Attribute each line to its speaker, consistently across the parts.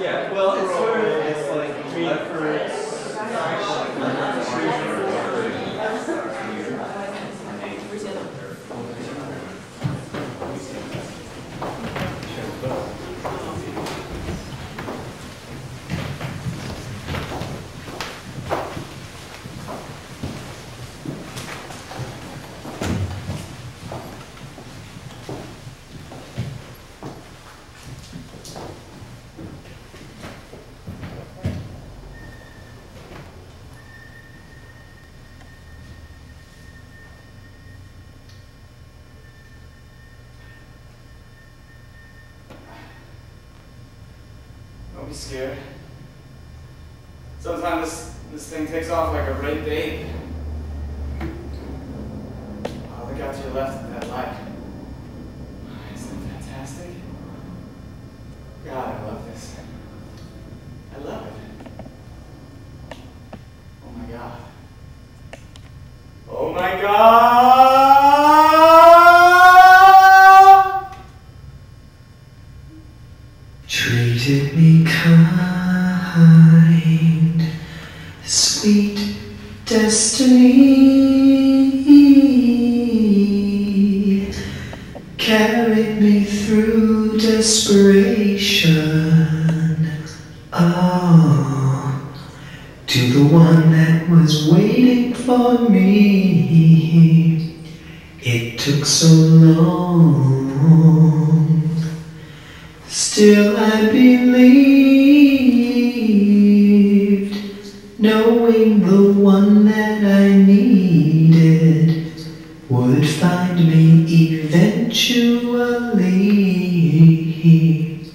Speaker 1: Yeah, well, it's sort of, it's like efforts.
Speaker 2: Don't be scared. Sometimes this thing takes off like a red babe. Oh, look out to your left at that light. Isn't that fantastic? God, I love this. I love it. Oh my God. Oh my God!
Speaker 3: Treated me kind, sweet destiny carried me through desperation. Oh, to the one that was waiting for me. It took so long. Still I believed, knowing the one that I needed would find me eventually.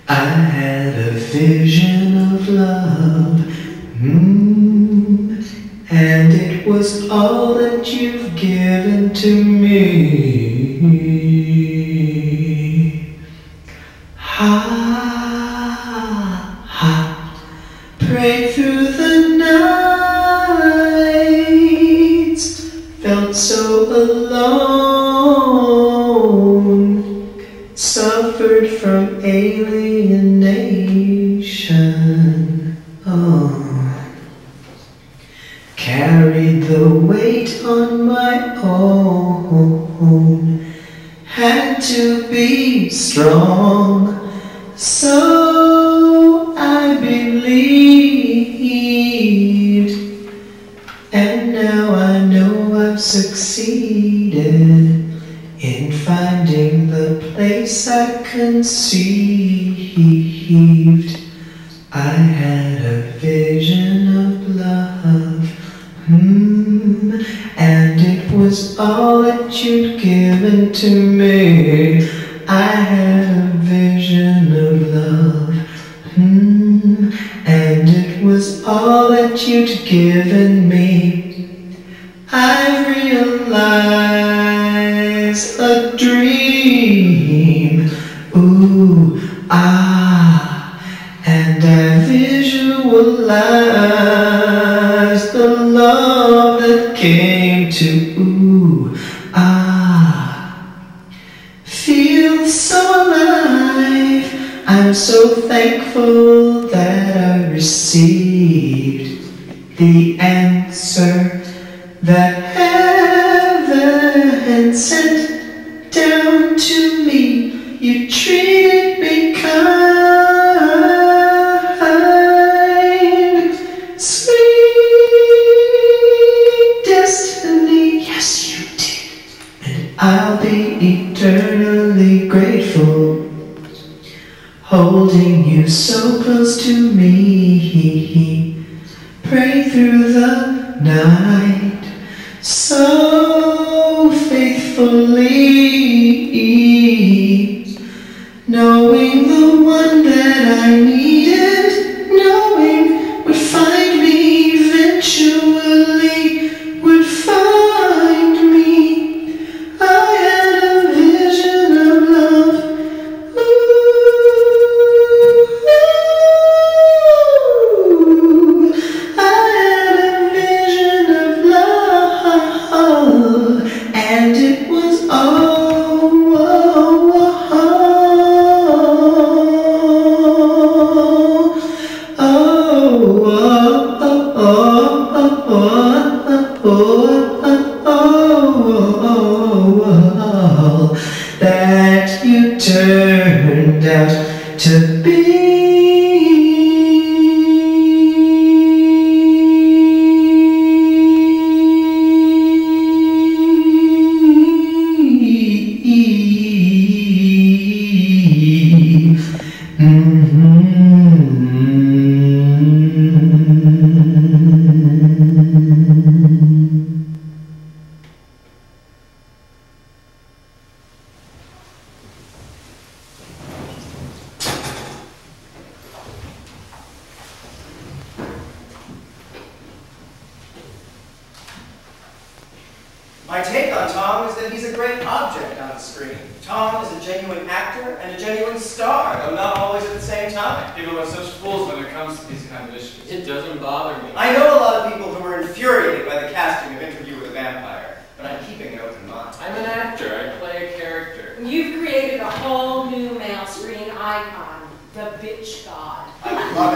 Speaker 3: I had a vision of love, and it was all that you've given to me. Prayed through the nights, felt so alone, suffered from alienation. Oh, carried the weight on my own, had to be strong. So I believed, and now I know I've succeeded in finding the place I conceived. I had a vision of love, and it was all that you'd given to me. I had a vision of love, and it was all that you'd given me. I realized a dream, ooh, ah, and I visualized the love that came to, ooh, ah, feel so alive. I'm so thankful that I received the answer that heaven sent down to me. You treated me kind, sweet destiny. Yes, you did. And I'll be eternally grateful, holding you so close to me. Pray through the night so faithfully, knowing the one that I needed, knowing would find me eventually, would find me. I had a vision of love. I had a vision of love, and it was all
Speaker 2: My take on Tom is that he's a great object on the screen. Tom is a genuine actor and a genuine star, though not always at the same time.
Speaker 1: People are such fools when it comes to these kind of issues.
Speaker 4: It doesn't bother me.
Speaker 2: I know a lot of people who are infuriated by the casting of Interview with a Vampire, but I'm keeping an open mind.
Speaker 4: I'm an actor. I play a character.
Speaker 5: You've created a whole new male screen icon, the bitch god.
Speaker 2: I love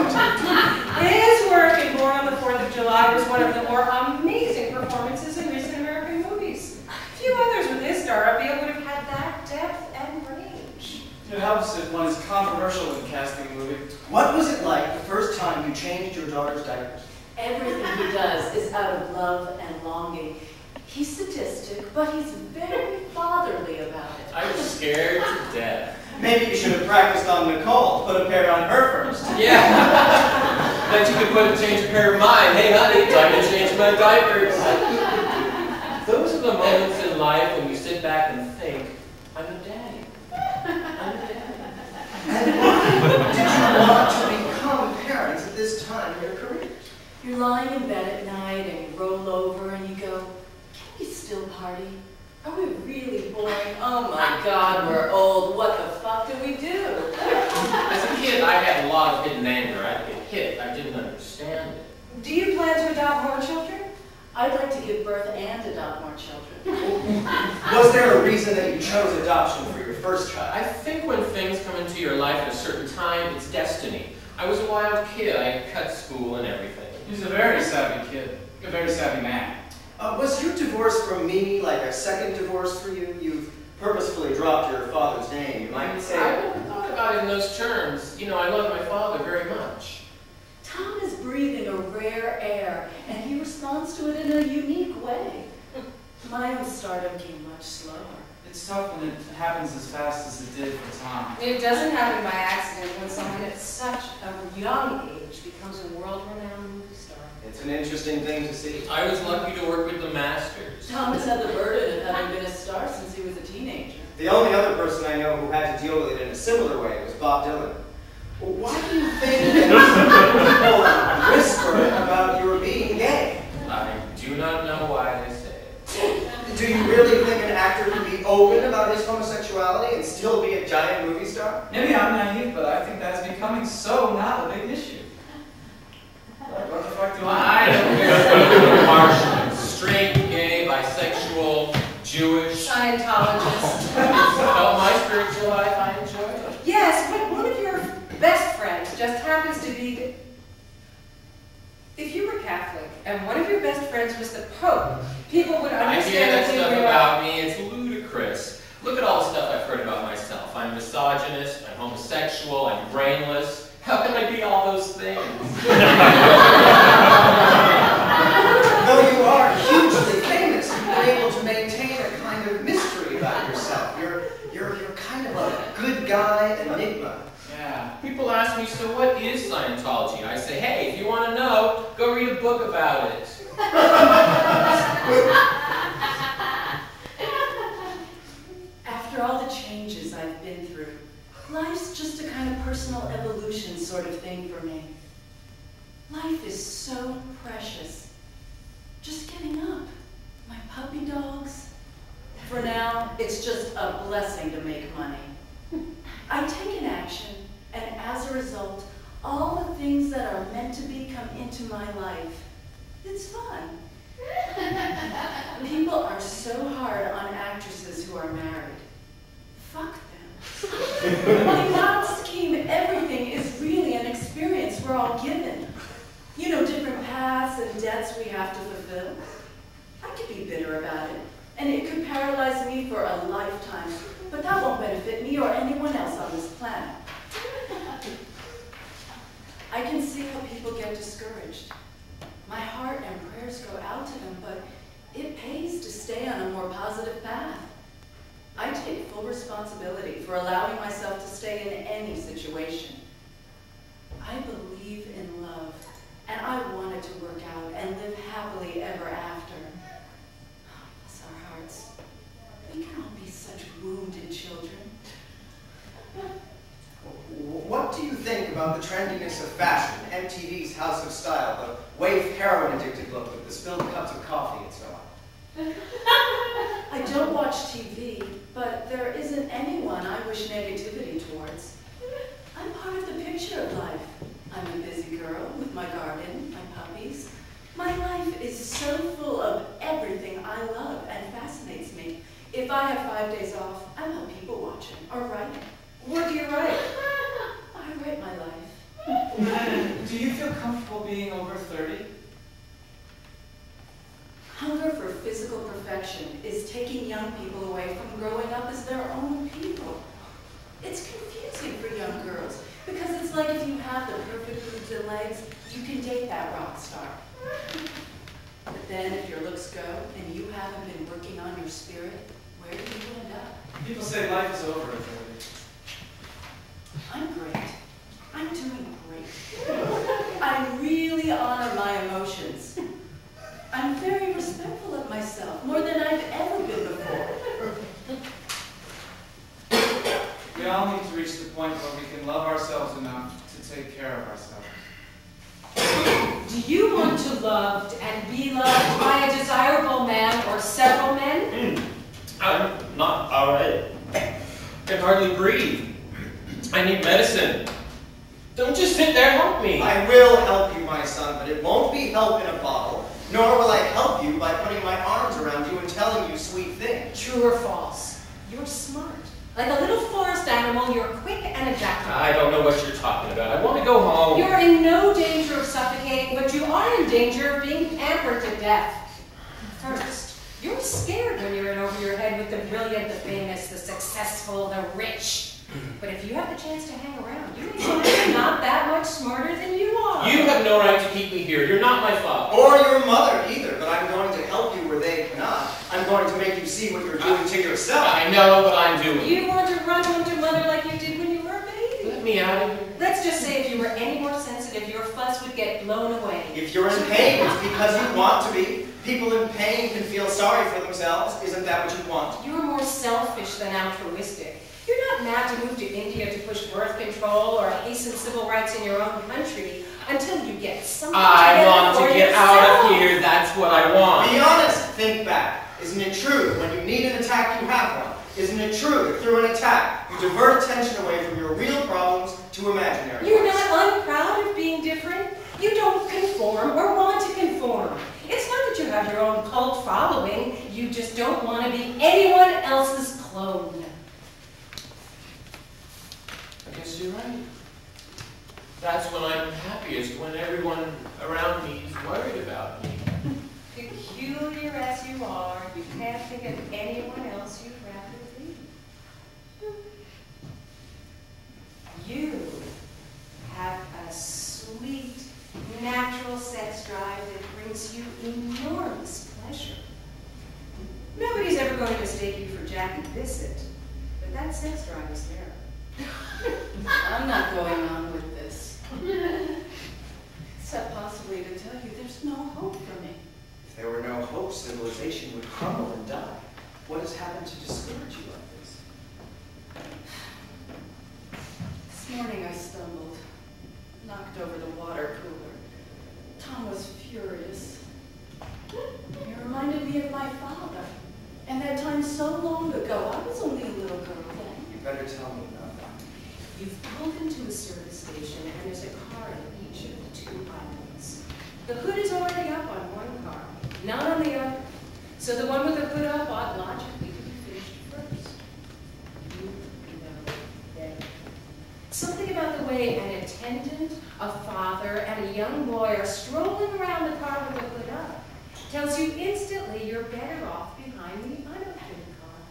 Speaker 2: it.
Speaker 5: His work in Born on the 4th of July was one of the more amazing performances in recent American movies. Few others with his star appeal would have had that depth and range.
Speaker 1: It helps if one is controversial when casting a movie.
Speaker 2: What was it like the first time you changed your daughter's diapers?
Speaker 6: Everything he does is out of love and longing. He's sadistic, but he's very fatherly about it.
Speaker 4: I was scared to death.
Speaker 2: Maybe you should have practiced on Nicole. Put a pair on her first.
Speaker 4: Yeah. Bet you could change a pair of mine. Hey, honey, time to change my diapers. Those are the moments in life when you sit back and think, I'm a daddy. I'm a daddy.
Speaker 2: And why did you want to become parents at this time in your career?
Speaker 6: You're lying in bed at night and you roll over and you go, can we still party? Are we really boring? Oh my God, we're old. What the fuck do we do?
Speaker 4: As a kid, I had a lot of hidden anger. I'd get hit. I didn't understand it.
Speaker 5: Do you plan to adopt more children?
Speaker 6: I'd like to give birth and adopt more children.
Speaker 2: Was there a reason that you chose adoption for your first child?
Speaker 4: I think when things come into your life at a certain time, it's destiny. I was a wild kid. I cut school and everything.
Speaker 1: He's a very savvy kid. A very savvy man.
Speaker 2: Was your divorce from Mimi like a second divorce for you? You've purposefully dropped your father's name. You might say...
Speaker 4: I never thought about it in those terms. You know, I love my father very much.
Speaker 6: Tom is breathing a rare air, and he responds to it in a unique way. My own stardom came much slower.
Speaker 1: It's tough when it happens as fast as it did for Tom.
Speaker 5: It doesn't happen by accident when someone at such a young age becomes a world-renowned movie star.
Speaker 2: It's an interesting thing to see.
Speaker 4: I was lucky to work with the masters.
Speaker 6: Tom has had the burden of having been a star since he was a teenager.
Speaker 2: The only other person I know who had to deal with it in a similar way was Bob Dylan. Well, why do you think that people whisper about your being gay?
Speaker 4: I do not know why they say it.
Speaker 2: Do you really think an actor can be open about his homosexuality and still be a giant movie star?
Speaker 1: Maybe I'm naive, but I think that's becoming so not a big issue. What the fuck do
Speaker 4: I don't care. Martial, straight, gay, bisexual, Jewish.
Speaker 5: Scientologist.
Speaker 4: About my spiritual life, I enjoy it.
Speaker 5: Yes, but one of your best friends just happens to be... If you were Catholic and one of your best friends was the Pope, people would
Speaker 4: I
Speaker 5: understand
Speaker 4: hear that
Speaker 5: that
Speaker 4: stuff
Speaker 5: you were...
Speaker 4: about me. It's ludicrous. Look at all the stuff I've heard about myself. I'm misogynist, I'm homosexual, I'm brainless. How can I be all those things?
Speaker 2: Though you are hugely famous, you've been able to maintain a kind of mystery about yourself. You're kind of a good guy enigma.
Speaker 1: Yeah.
Speaker 4: People ask me, so what is Scientology? I say, hey, if you want to know, go read a book about it.
Speaker 6: After all the changes I've been through, life's just a kind of personal evolution sort of thing for me. Life is so precious. Just getting up. My puppy dogs. For now, it's just a blessing to make money. I take an action, and as a result, all the things that are meant to be come into my life. It's fun. People are so hard on actresses who are married. Fuck them. In God's scheme, everything is really an experience we're all given. You know, different paths and debts we have to fulfill. I could be bitter about it, and it could paralyze me for a lifetime, but that won't benefit me or anyone else on this planet. I can see how people get discouraged. My heart and prayers go out to them, but it pays to stay on a more positive path. I take full responsibility for allowing myself to stay in any situation. I believe in love, and I want it to work out and live happily ever after. Oh, bless our hearts. We can all be such wounded children.
Speaker 2: What do you think about the trendiness of fashion, MTV's House of Style, the waif heroin-addicted look with the spilled cups of coffee and so on?
Speaker 6: I don't watch TV, but there isn't anyone I wish negativity towards. I'm part of the picture of life. I'm a busy girl with my garden, my puppies. My life is so full of everything I love and fascinates me. If I have 5 days off, I'm out people watching or writing.
Speaker 5: What do you write?
Speaker 6: I write my life.
Speaker 1: Do you feel comfortable being over 30?
Speaker 6: Hunger for physical perfection is taking young people away from growing up as their own people. It's confusing for young girls because it's like if you have the perfect boobs and legs, you can date that rock star. But then if your looks go and you haven't been working on your spirit, where do you end up?
Speaker 1: People say life is over at 30.
Speaker 6: I'm great. I'm doing great. I really honor my emotions. I'm very respectful of myself, more than I've ever been before.
Speaker 1: We all need to reach the point where we can love ourselves enough to take care of ourselves.
Speaker 5: Do you want to love and be loved by a desirable man or several men?
Speaker 4: I'm not all right. I can hardly breathe. I need medicine. Don't just sit there, help me.
Speaker 2: I will help you, my son, but it won't be help in a bottle, nor will I help you by putting my arms around you and telling you sweet things.
Speaker 5: True or false? You're smart. Like a little forest animal, you're quick and adaptable.
Speaker 4: I don't know what you're talking about. I want to go home.
Speaker 5: You're in no danger of suffocating, but you are in danger of being pampered to death. First, you're scared when you're in over your head with the brilliant, the famous, the successful, the rich. But if you have the chance to hang around, you may find you're not that much smarter than you are.
Speaker 4: You have no right to keep me here. You're not my father.
Speaker 2: Or your mother either, but I'm going to help you where they cannot. I'm going to make you see what you're doing to yourself.
Speaker 4: I know what I'm doing.
Speaker 5: You want to run home to mother like you did when you were a baby.
Speaker 4: Let me out of here.
Speaker 5: Let's just say if you were any more sensitive, your fuss would get blown away.
Speaker 2: If you're in pain, it's because you want to be. People in pain can feel sorry for themselves. Isn't that what you want?
Speaker 5: You're more selfish than altruistic. You're not mad to move to India to push birth control or hasten civil rights in your own country until you get something
Speaker 4: I want
Speaker 5: for
Speaker 4: to get
Speaker 5: yourself.
Speaker 4: out of here. That's what I want.
Speaker 2: Be honest. Think back. Isn't it true that when you need an attack, you have one? Isn't it true that through an attack, you divert attention away from your real problems to imaginary
Speaker 5: You're
Speaker 2: ones?
Speaker 5: not unproud of being different. You don't conform or want to conform. It's not that you have your own cult following. You just don't want to be anyone else's clone.
Speaker 4: I guess you're right. That's when I'm happiest, when everyone around me is worried about me.
Speaker 5: Peculiar as you are, you can't think of anyone else you'd rather be. You have a sweet, natural sex drive that brings you enormous pleasure. Nobody's ever going to mistake you for Jackie Bissett, but that sex drive is there.
Speaker 6: I'm not going on with this. Except possibly to tell you there's no hope for me.
Speaker 2: If there were no hope, civilization would crumble and die. What has happened to discourage you like this?
Speaker 6: This morning I stumbled, knocked over the water cooler. Tom was furious. It reminded me of my father. And that time so long ago, I was only a little girl then.
Speaker 2: You better tell me about that.
Speaker 5: You've pulled into a service station and there's a car in each of the two islands. The hood is already up on one car, not on the other. So the one with the hood up ought logically to be finished first. You know better. Something about the way an attendant, a father, and a young boy are strolling around the car with the hood up tells you instantly you're better off behind the unopened car.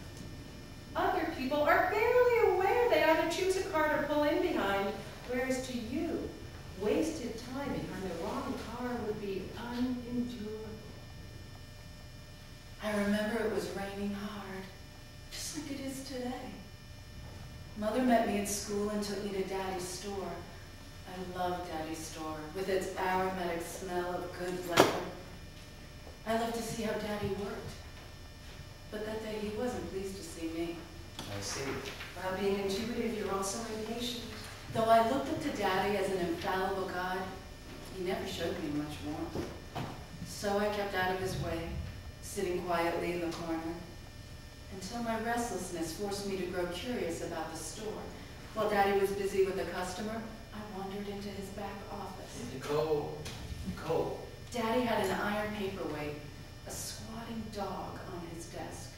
Speaker 5: Other people are barely aware they ought to choose a car to pull in behind, whereas to you, wasted time behind the wrong car would be unendurable.
Speaker 6: I remember it was raining hard, just like it is today. Mother met me at school and took me to Daddy's store. I loved Daddy's store, with its aromatic smell of good leather. I loved to see how Daddy worked. But that day he wasn't pleased to see me.
Speaker 2: I see.
Speaker 5: While being intuitive, you're also impatient.
Speaker 6: Though I looked up to Daddy as an infallible God, he never showed me much warmth. So I kept out of his way, sitting quietly in the corner, until my restlessness forced me to grow curious about the store. While Daddy was busy with a customer, I wandered into his back office.
Speaker 4: Nicole.
Speaker 6: Daddy had an iron paperweight, a squatting dog on his desk.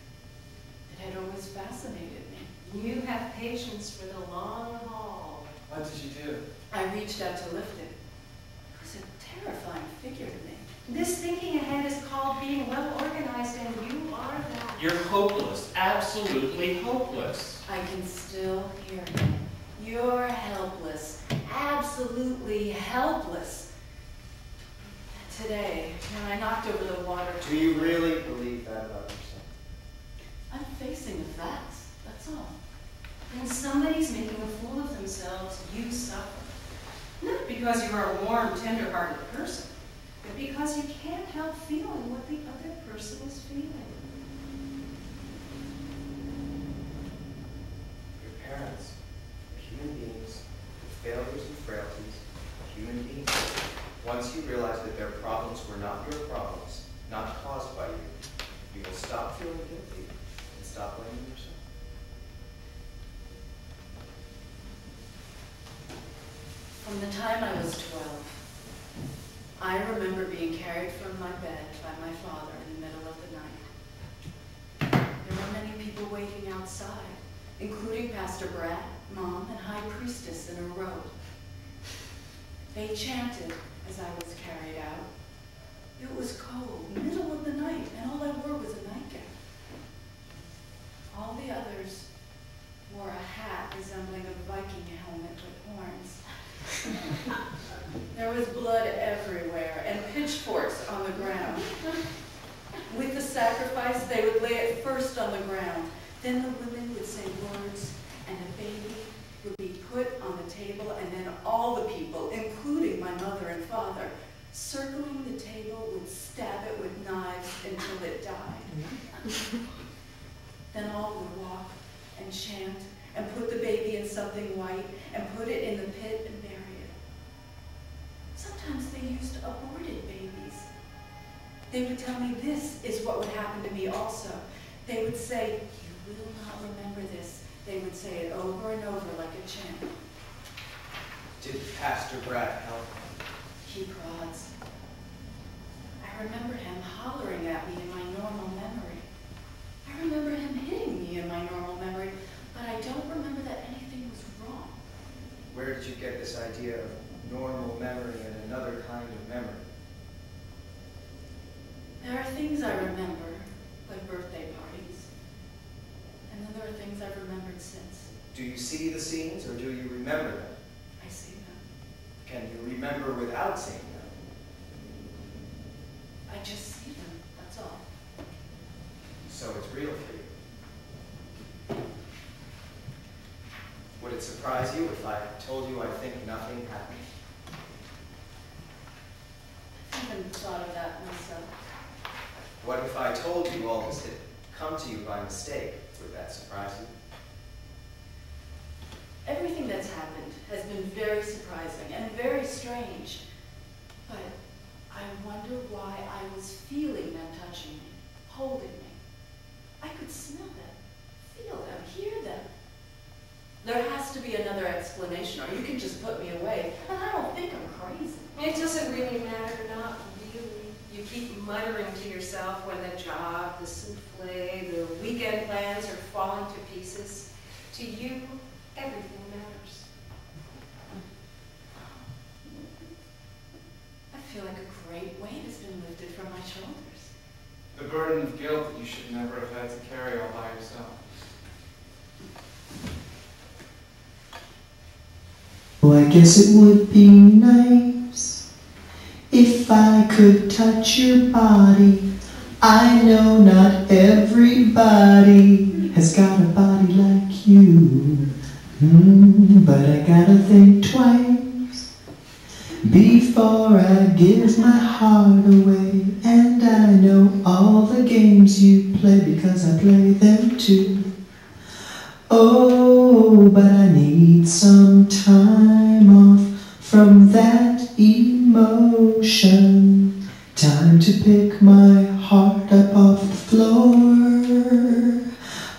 Speaker 6: It had always fascinated me.
Speaker 5: You have patience for the long haul.
Speaker 1: What did you do?
Speaker 6: I reached out to lift it. It was a terrifying figure to me.
Speaker 5: This thinking ahead is called being well organized, and you are that.
Speaker 4: You're hopeless. Absolutely hopeless.
Speaker 6: I can still hear him. You're helpless. Absolutely helpless. Today, when I knocked over the water...
Speaker 2: Do you really believe that about yourself?
Speaker 6: I'm facing the facts, that's all.
Speaker 5: When somebody's making a fool of themselves, you suffer. Not because you are a warm, tender-hearted person, but because you can't help feeling what the other person is feeling.
Speaker 2: Your parents are human beings with failures and frailties, human beings. Once you realize that their problems were not your problems, not caused by you, you will stop feeling guilty and stop blaming yourself.
Speaker 6: From the time I was 12, I remember being carried from my bed by my father in the middle of the night. There were many people waiting outside, including Pastor Brad, Mom, and High Priestess in a row. They chanted as I was carried out. It was cold, middle of the night, and all I wore was a nightgown. All the others wore a hat resembling a Viking helmet with horns. There was blood everywhere and pitchforks on the ground. With the sacrifice, they would lay it first on the ground. Then the women would say words, and a baby would be put on the table, and then all the people, including my mother and father, circling the table, would stab it with knives until it died. Then all would walk and chant and put the baby in something white and put it in the pit and bury it. Sometimes they used aborted babies. They would tell me this is what would happen to me also. They would say, "You will not remember this." They would say it over and over like a chant.
Speaker 2: Did Pastor Brad help?
Speaker 6: He prods. I remember him hollering at me in my normal memory. I remember him hitting me in my normal memory, but I don't remember that anything was wrong.
Speaker 2: Where did you get this idea of normal memory and another kind of memory?
Speaker 6: There are things I remember, like birthday parties. And then there are things I've remembered since.
Speaker 2: Do you see the scenes or do you remember them?
Speaker 6: I see them.
Speaker 2: Can you remember without seeing them?
Speaker 6: I just see them, that's all.
Speaker 2: So it's real for you. Would it surprise you if I told you I think nothing happened?
Speaker 6: I haven't thought of that myself.
Speaker 2: What if I told you all this had come to you by mistake? Would that surprise you?
Speaker 6: Everything that's happened has been very surprising and very strange. But I wonder why I was feeling them touching me, holding me. I could smell them, feel them, hear them. There has to be another explanation, or you can just put me away, and I don't think I'm crazy.
Speaker 5: It doesn't really matter, not really. You keep muttering to yourself when the job, the souffle, the weekend plans are falling to pieces. To you, everything matters.
Speaker 6: I feel like a great weight has been lifted from my shoulders.
Speaker 1: The burden of guilt that you should never have had to carry all by yourself.
Speaker 3: Oh, I guess it would be nice if I could touch your body. I know not everybody has got a body like you, but I gotta think twice before I give my heart away. And I know all the games you play because I play them too. Oh, but I need some time off from that emotion. Time to pick my heart up off the floor.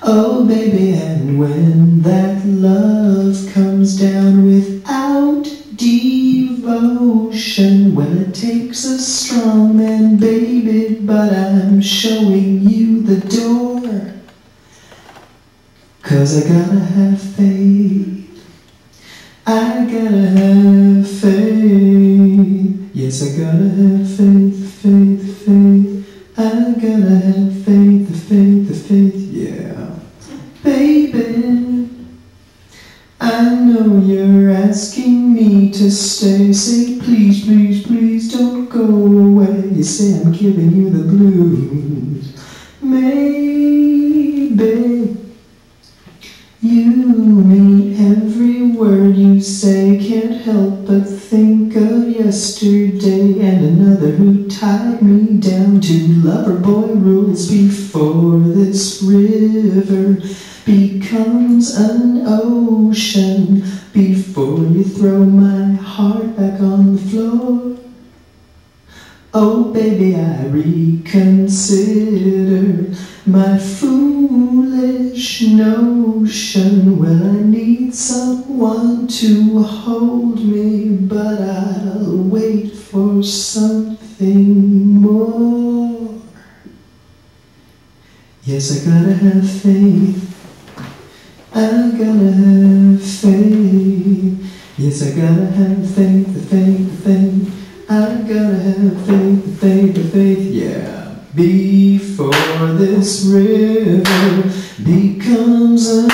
Speaker 3: Oh baby, and when that love comes down without devotion, well it takes a strong man, baby, but I'm showing you the door. 'Cause I gotta have faith. I gotta have faith. Yes, I gotta have faith, faith, faith. I gotta have faith, faith, yeah. Baby, I know you're asking me to stay. Say please, please, please don't go away. You say I'm giving you the blues. Maybe you mean every word you say. Can't help but think of yesterday and another who tied me down to lover boy rules before this river becomes an ocean, before you throw my heart back on the floor. Oh baby, I reconsider my foolish notion. Well, I need someone to hold me, but I'll wait for something more. Yes, I gotta have faith. I gotta have faith. Yes, I gotta have faith, the faith, the faith. I gotta have faith, the faith, the faith, yeah. Before this river becomes an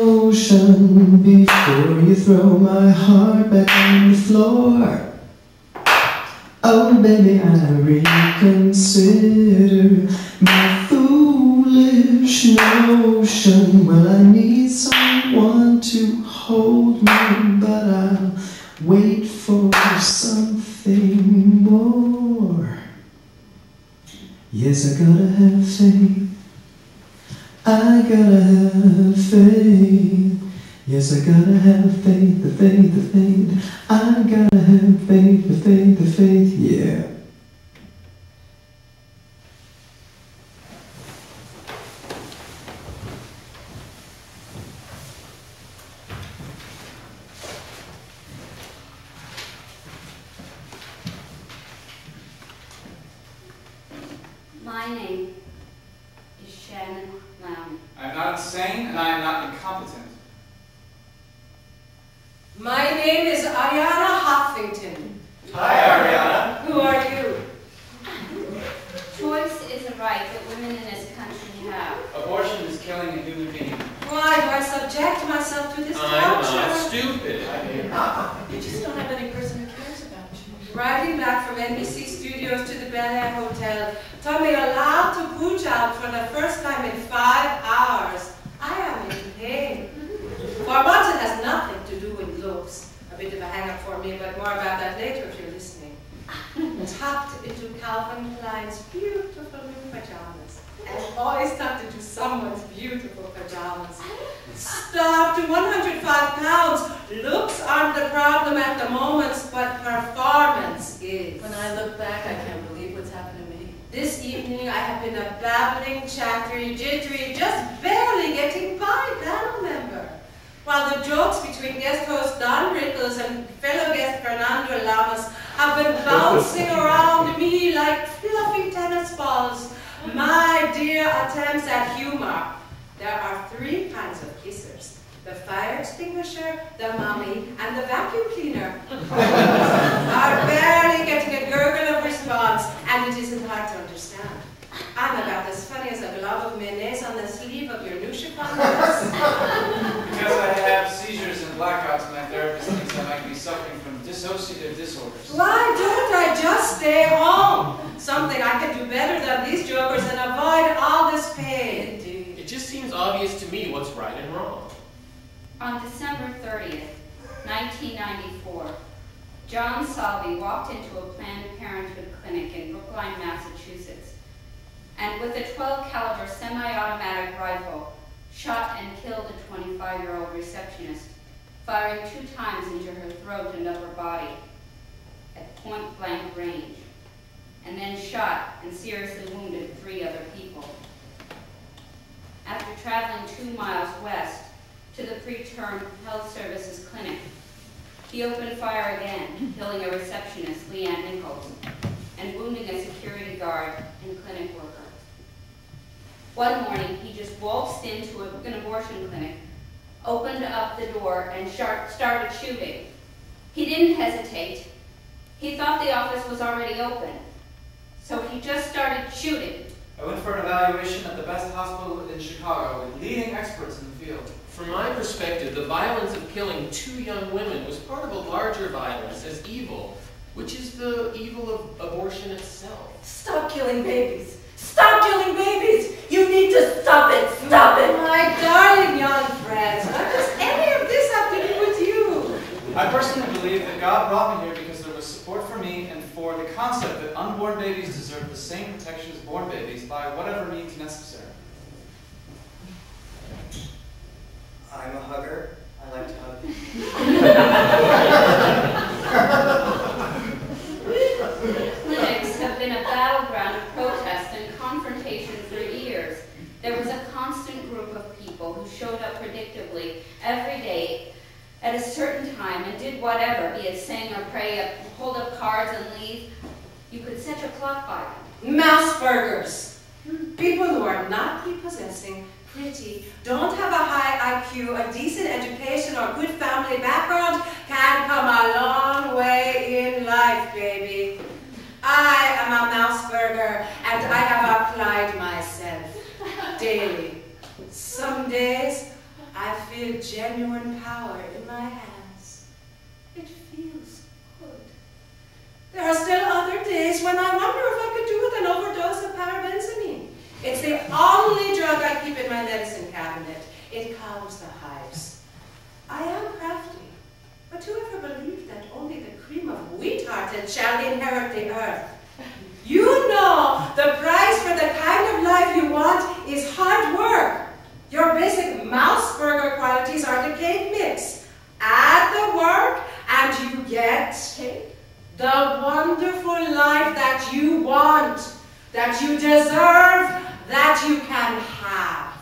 Speaker 3: ocean, before you throw my heart back on the floor. Oh baby, I reconsider my foolish notion. Well, I need someone to hold me, but I'll wait for something more. Yes, I gotta have faith. I gotta have faith. Yes, I gotta have faith, the faith, the faith. I gotta have faith, the faith, the faith, yeah.
Speaker 7: My name is Shannon Lowney.
Speaker 1: I am not insane, and I am not incompetent.
Speaker 5: My name is Arianna Huffington.
Speaker 1: Hi, Arianna.
Speaker 5: Who are you?
Speaker 7: Choice is a right that women in this country have.
Speaker 1: Abortion is killing a human being.
Speaker 5: Why do I subject myself to this
Speaker 4: I'm
Speaker 5: torture?
Speaker 4: not stupid.
Speaker 6: You just don't have any person who cares about you.
Speaker 5: Writing back from NBC studios to the Bel Air Hotel, told me allowed to pooch out for the first time in 5 hours. I am in pain. For once, it has nothing to do with looks. A bit of a hang-up for me, but more about that later if you're listening. Tucked into Calvin Klein's beautiful new pajamas. I've always tucked into someone's beautiful pajamas. Starved to 105 pounds. Looks aren't the problem at the moment, but performance is.
Speaker 6: When I look back, I can't believe what's happened to me.
Speaker 5: This evening I have been a babbling, chattery, jittery, just barely getting by panel member. While the jokes between guest host Don Rickles and fellow guest Fernando Lamas have been bouncing around me like fluffy tennis balls. My dear attempts at humor. There are 3 kinds of kissers. The fire extinguisher, the mummy, and the vacuum cleaner are barely getting a gurgle of response, and it isn't hard to understand. I'm about as funny as a glove of mayonnaise on the sleeve of your new chiffon dress.
Speaker 1: Because I have seizures and blackouts, my therapist thinks I might be suffering from dissociative disorders.
Speaker 5: Why don't I just stay home? Something I can do better than these jokers and avoid all this pain.
Speaker 4: It just seems obvious to me what's right and wrong.
Speaker 7: On December 30th, 1994, John Salvi walked into a Planned Parenthood clinic in Brookline, Massachusetts, and with a 12 caliber semi-automatic rifle, shot and killed a 25-year-old receptionist, firing 2 times into her throat and upper body at point-blank range. and then shot and seriously wounded 3 other people. After traveling 2 miles west to the preterm health services clinic, he opened fire again, killing a receptionist, Nicole, and wounding a security guard and clinic worker. One morning, he just waltzed into an abortion clinic, opened up the door, and started shooting. He didn't hesitate. He thought the office was already open, so he just started shooting.
Speaker 1: I went for an evaluation at the best hospital in Chicago with leading experts in the field.
Speaker 4: From my perspective, the violence of killing 2 young women was part of a larger violence as evil, which is the evil of abortion itself.
Speaker 6: Stop killing babies. Stop killing babies. You need to stop it. Stop it.
Speaker 5: My darling young friends, what does any of this have to do with you?
Speaker 1: I personally believe that God brought me here because there was support for me and for the concept that unborn babies deserve the same protection as born babies by whatever means necessary.
Speaker 2: I'm a hugger. I like to hug.
Speaker 7: Clinics have been a battleground of protest and confrontation for years. There was a constant group of people who showed up predictably every day at a certain time and did whatever, be it sing or pray, hold up cards and leave. You could set your clock by them.
Speaker 5: Mouse burgers. People who are not prepossessing, pretty, don't have a high IQ, a decent education, or good family background can come a long way in life, baby. I am a mouse burger, and I have applied myself daily. Some days, I feel genuine power in my hands. It feels good. There are still other days when I wonder if I could do with an overdose of parabenzamine. It's the only drug I keep in my medicine cabinet. It calms the hives. I am crafty, but whoever believed that only the cream of wheat-hearted shall inherit the earth? You know the price for the kind of life you want is hard work. Your basic mouse burger qualities are the cake mix. Add the work and you get the wonderful life that you want, that you deserve, that you can have.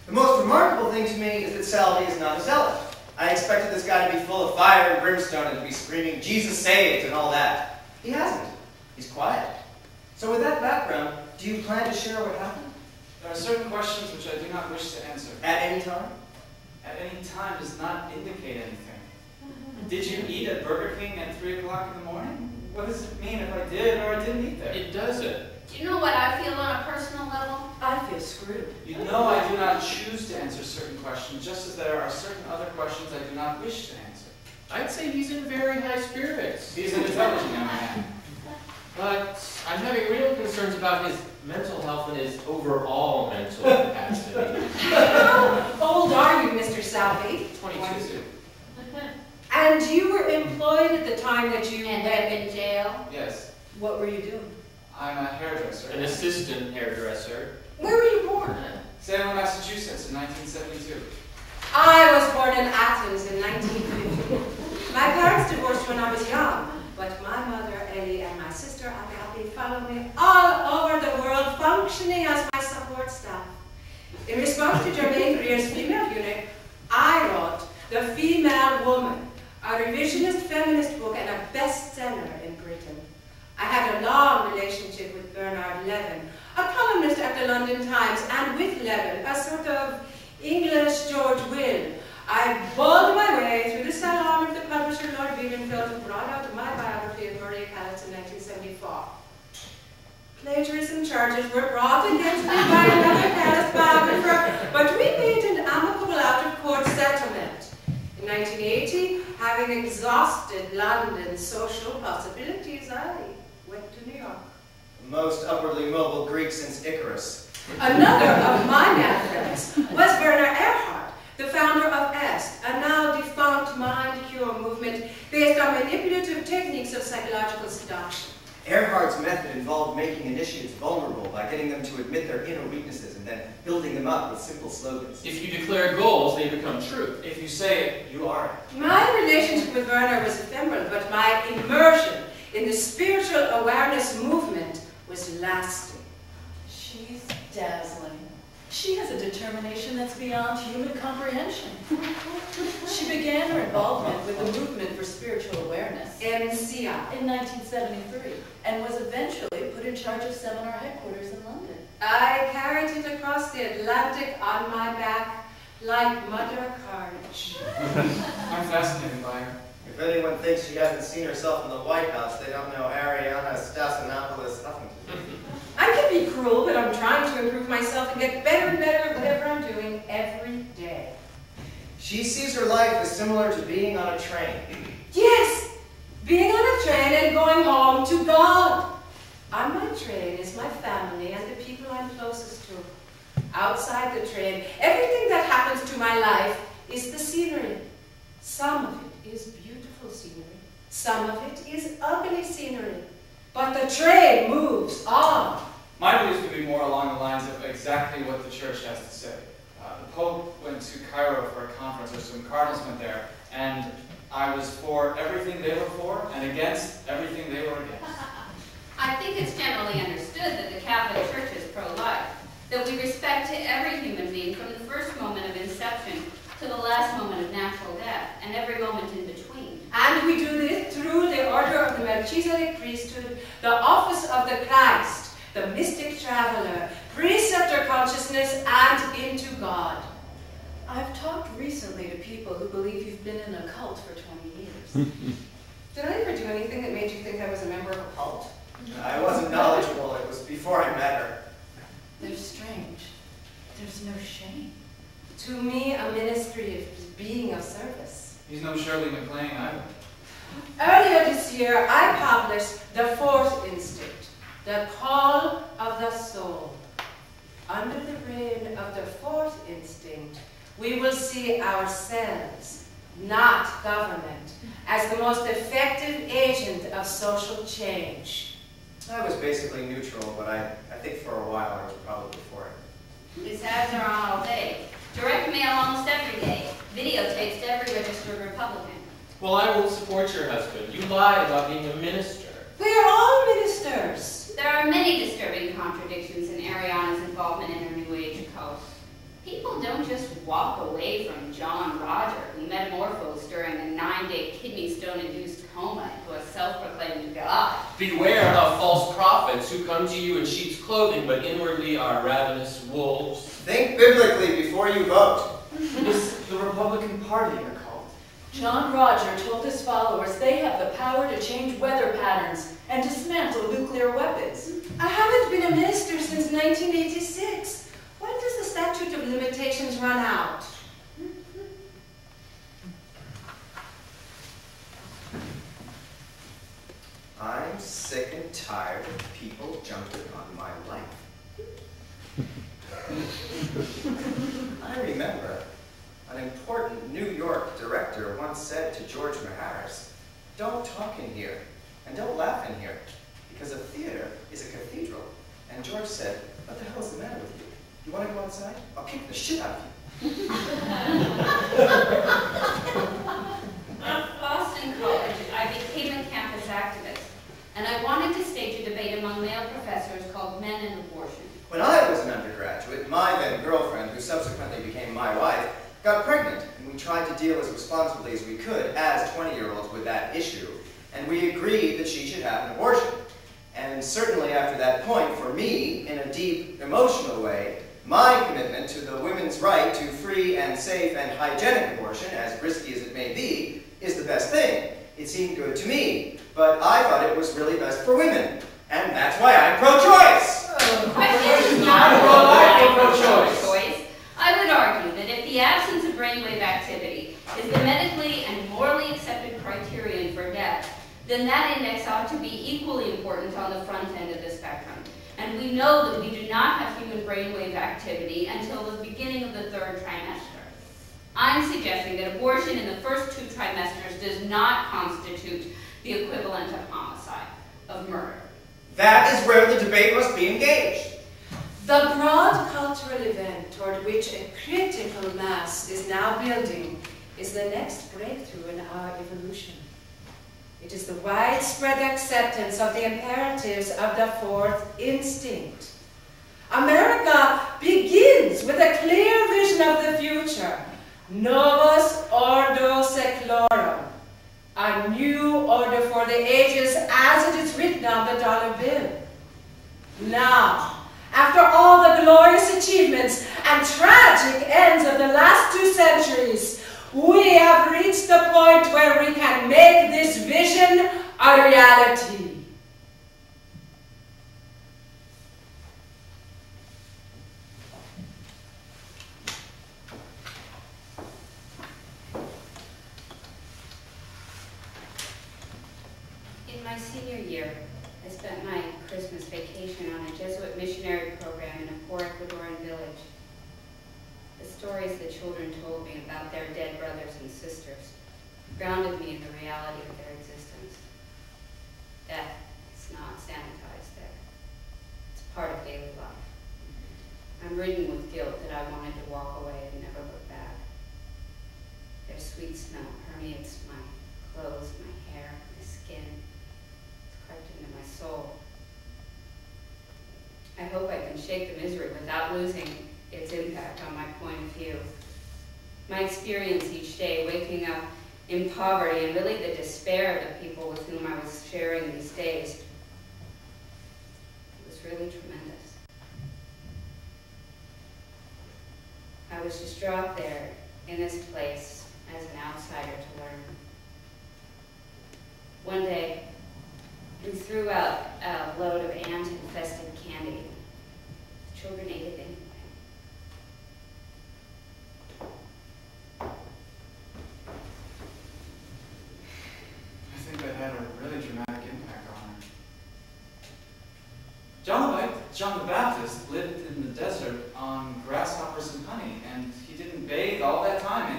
Speaker 2: The most remarkable thing to me is that Salvi is not a zealot. I expected this guy to be full of fire and brimstone and to be screaming, Jesus saved, and all that. He hasn't. He's quiet. So with that background, do you plan to share what happened?
Speaker 1: There are certain questions which I do not wish to answer.
Speaker 2: At any time?
Speaker 1: At any time does not indicate anything. Did you eat at Burger King at 3 o'clock in the morning? What does it mean if I did or I didn't eat there?
Speaker 4: It doesn't.
Speaker 7: Do you know what I feel on a personal level?
Speaker 5: I feel screwed.
Speaker 1: You know I do not choose to answer certain questions, just as there are certain other questions I do not wish to answer.
Speaker 4: I'd say he's in very high spirits.
Speaker 1: He's an intelligent young man.
Speaker 4: But I'm having real concerns about his mental health and his overall mental capacity.
Speaker 5: How old are you, Mr. Salvi?
Speaker 1: 22.
Speaker 5: And you were employed at the time that you
Speaker 7: And I've been in jail.
Speaker 1: Yes.
Speaker 5: What were you doing?
Speaker 1: I'm a hairdresser.
Speaker 4: An assistant hairdresser.
Speaker 5: Where were you born?
Speaker 1: Salem, Massachusetts in 1972.
Speaker 5: I was born in Athens in 1950. My parents divorced when I was young, but my mother, Ellie, and my sister, Agape, followed me all over the world, functioning as my support staff. In response to Germaine Greer's female eunuch, I wrote The Female Woman, a revisionist feminist book and a bestseller in Britain. I had a long relationship with Bernard Levin, a columnist at the London Times, and with Levin, a sort of English George Will. I bowled my way through the salon of the publisher Lord Biedenfeld, who brought out my biography of Maria Callas in 1974. Plagiarism charges were brought against me by another Callas biographer, but we made an amicable out-of-court settlement. In 1980, having exhausted London's social possibilities, I went to New York.
Speaker 2: The most upwardly mobile Greek since Icarus.
Speaker 5: Another of my man friends was Werner Erhard, the founder of EST, a now defunct mind cure movement based on manipulative techniques of psychological seduction.
Speaker 2: Erhard's method involved making initiates vulnerable by getting them to admit their inner weaknesses and then building them up with simple slogans.
Speaker 4: If you declare goals, they become true.
Speaker 1: If you say it, you are it.
Speaker 5: My relationship with Werner was ephemeral, but my immersion in the spiritual awareness movement was lasting.
Speaker 6: She's dazzling. She has a determination that's beyond human comprehension. She began her involvement with the Movement for Spiritual Awareness,
Speaker 5: MCI,
Speaker 6: in 1973, and was eventually put in charge of seminar headquarters in London.
Speaker 5: I carried it across the Atlantic on my back like Mother Courage.
Speaker 1: I'm fascinated by her.
Speaker 2: If anyone thinks she hasn't seen herself in the White House, they don't know Arianna Stasinopoulos Huffington.
Speaker 5: I can be cruel, but I'm trying to improve myself and get better and better at whatever I'm doing every day.
Speaker 2: She sees her life as similar to being on a train.
Speaker 5: Yes, being on a train and going home to God. On my train is my family and the people I'm closest to. Outside the train, everything that happens to my life is the scenery. Some of it is beautiful scenery. Some of it is ugly scenery. But the train moves on.
Speaker 1: My beliefs would be more along the lines of exactly what the church has to say. The Pope went to Cairo for a conference, or some cardinals went there, and I was for everything they were for and against everything they were against.
Speaker 7: I think it's generally understood that the Catholic Church is pro-life, that we respect every human being from the first moment of inception to the last moment of natural death, and every moment in between.
Speaker 5: And we do this through the order of the Melchizedek priesthood, the office of the Christ, the mystic traveler, preceptor consciousness, and into God.
Speaker 6: I've talked recently to people who believe you've been in a cult for 20 years.
Speaker 5: Did I ever do anything that made you think I was a member of a cult?
Speaker 2: I wasn't knowledgeable. It was before I met her.
Speaker 6: They're strange. There's no shame.
Speaker 5: To me, a ministry is being of service.
Speaker 1: He's no Shirley MacLaine either.
Speaker 5: Earlier this year, I published The Fourth Instinct, the call of the soul. Under the reign of the fourth instinct, we will see ourselves, not government, as the most effective agent of social change.
Speaker 2: I was basically neutral, but I think for a while I was probably for it.
Speaker 7: His ads are on all day. Direct mail almost every day. Videotapes to every registered Republican.
Speaker 4: Well, I will support your husband. You lied about being a minister.
Speaker 5: We are all ministers.
Speaker 7: There are many disturbing contradictions in Arianna's involvement in her New Age cult. People don't just walk away from John Roger, who metamorphosed during a 9-day kidney stone-induced coma into a self-proclaimed god.
Speaker 4: Beware of false prophets who come to you in sheep's clothing, but inwardly are ravenous wolves.
Speaker 2: Think biblically before you vote.
Speaker 1: Is the Republican Party a cult?
Speaker 6: John Roger told his followers they have the power to change weather patterns and dismantle nuclear weapons.
Speaker 5: I haven't been a minister since 1986. When does the statute of limitations run out?
Speaker 2: I'm sick and tired of people jumping on my life. I remember an important New York director once said to George Maharis, "Don't talk in here, and don't laugh in here, because a theater is a cathedral." And George said, "What the hell is the matter with you? You want to go outside? I'll kick the shit out of you."
Speaker 7: At Boston College, I became a campus activist, and I wanted to stage a debate among male professors called Men and Abortion.
Speaker 2: When I was an undergraduate, my then girlfriend, who subsequently became my wife, got pregnant, and we tried to deal as responsibly as we could as 20-year-olds with that issue, and we agreed that she should have an abortion. And certainly after that point, for me, in a deep, emotional way, my commitment to the women's right to free and safe and hygienic abortion, as risky as it may be, is the best thing. It seemed good to me, but I thought it was really best for women, and that's why I'm pro-choice!
Speaker 7: The question is not pro-life or pro-choice. I would argue that if the absence of brainwave activity is the medically and morally accepted criterion for death, then that index ought to be equally important on the front end of the spectrum. And we know that we do not have human brainwave activity until the beginning of the 3rd trimester. I'm suggesting that abortion in the first 2 trimesters does not constitute the equivalent of homicide, of murder.
Speaker 2: That is where the debate must be engaged.
Speaker 6: The broad cultural event toward which a critical mass is now building is the next breakthrough in our evolution. It is the widespread acceptance of the imperatives of the fourth instinct. America begins with a clear vision of the future. Novus Ordo Seclorum. A new order for the ages as it is written on the dollar bill. Now, after all the glorious achievements and tragic ends of the last 2 centuries, we have reached the point where we can make this vision a reality.
Speaker 7: In my senior year, I spent my Christmas vacation on a Jesuit missionary program in a poor Ecuadorian village. The stories the children told me about their dead brothers and sisters grounded me in the reality of their existence. Death is not sanitized there. It's part of daily life. I'm ridden with guilt that I wanted to walk away and never look back. Their sweet smell permeates my clothes, my hair, my skin. It's crept into my soul. I hope I can shake the misery without losing its impact on my point of view. My experience each day, waking up in poverty, and really the despair of the people with whom I was sharing these days, it was really tremendous. I was just dropped there in this place as an outsider to learn. One day, we threw out a load of ant-infested candy. The children ate it anyway.
Speaker 1: I think that had a really dramatic impact on her. John the Baptist lived in the desert on grasshoppers and honey, and he didn't bathe all that time,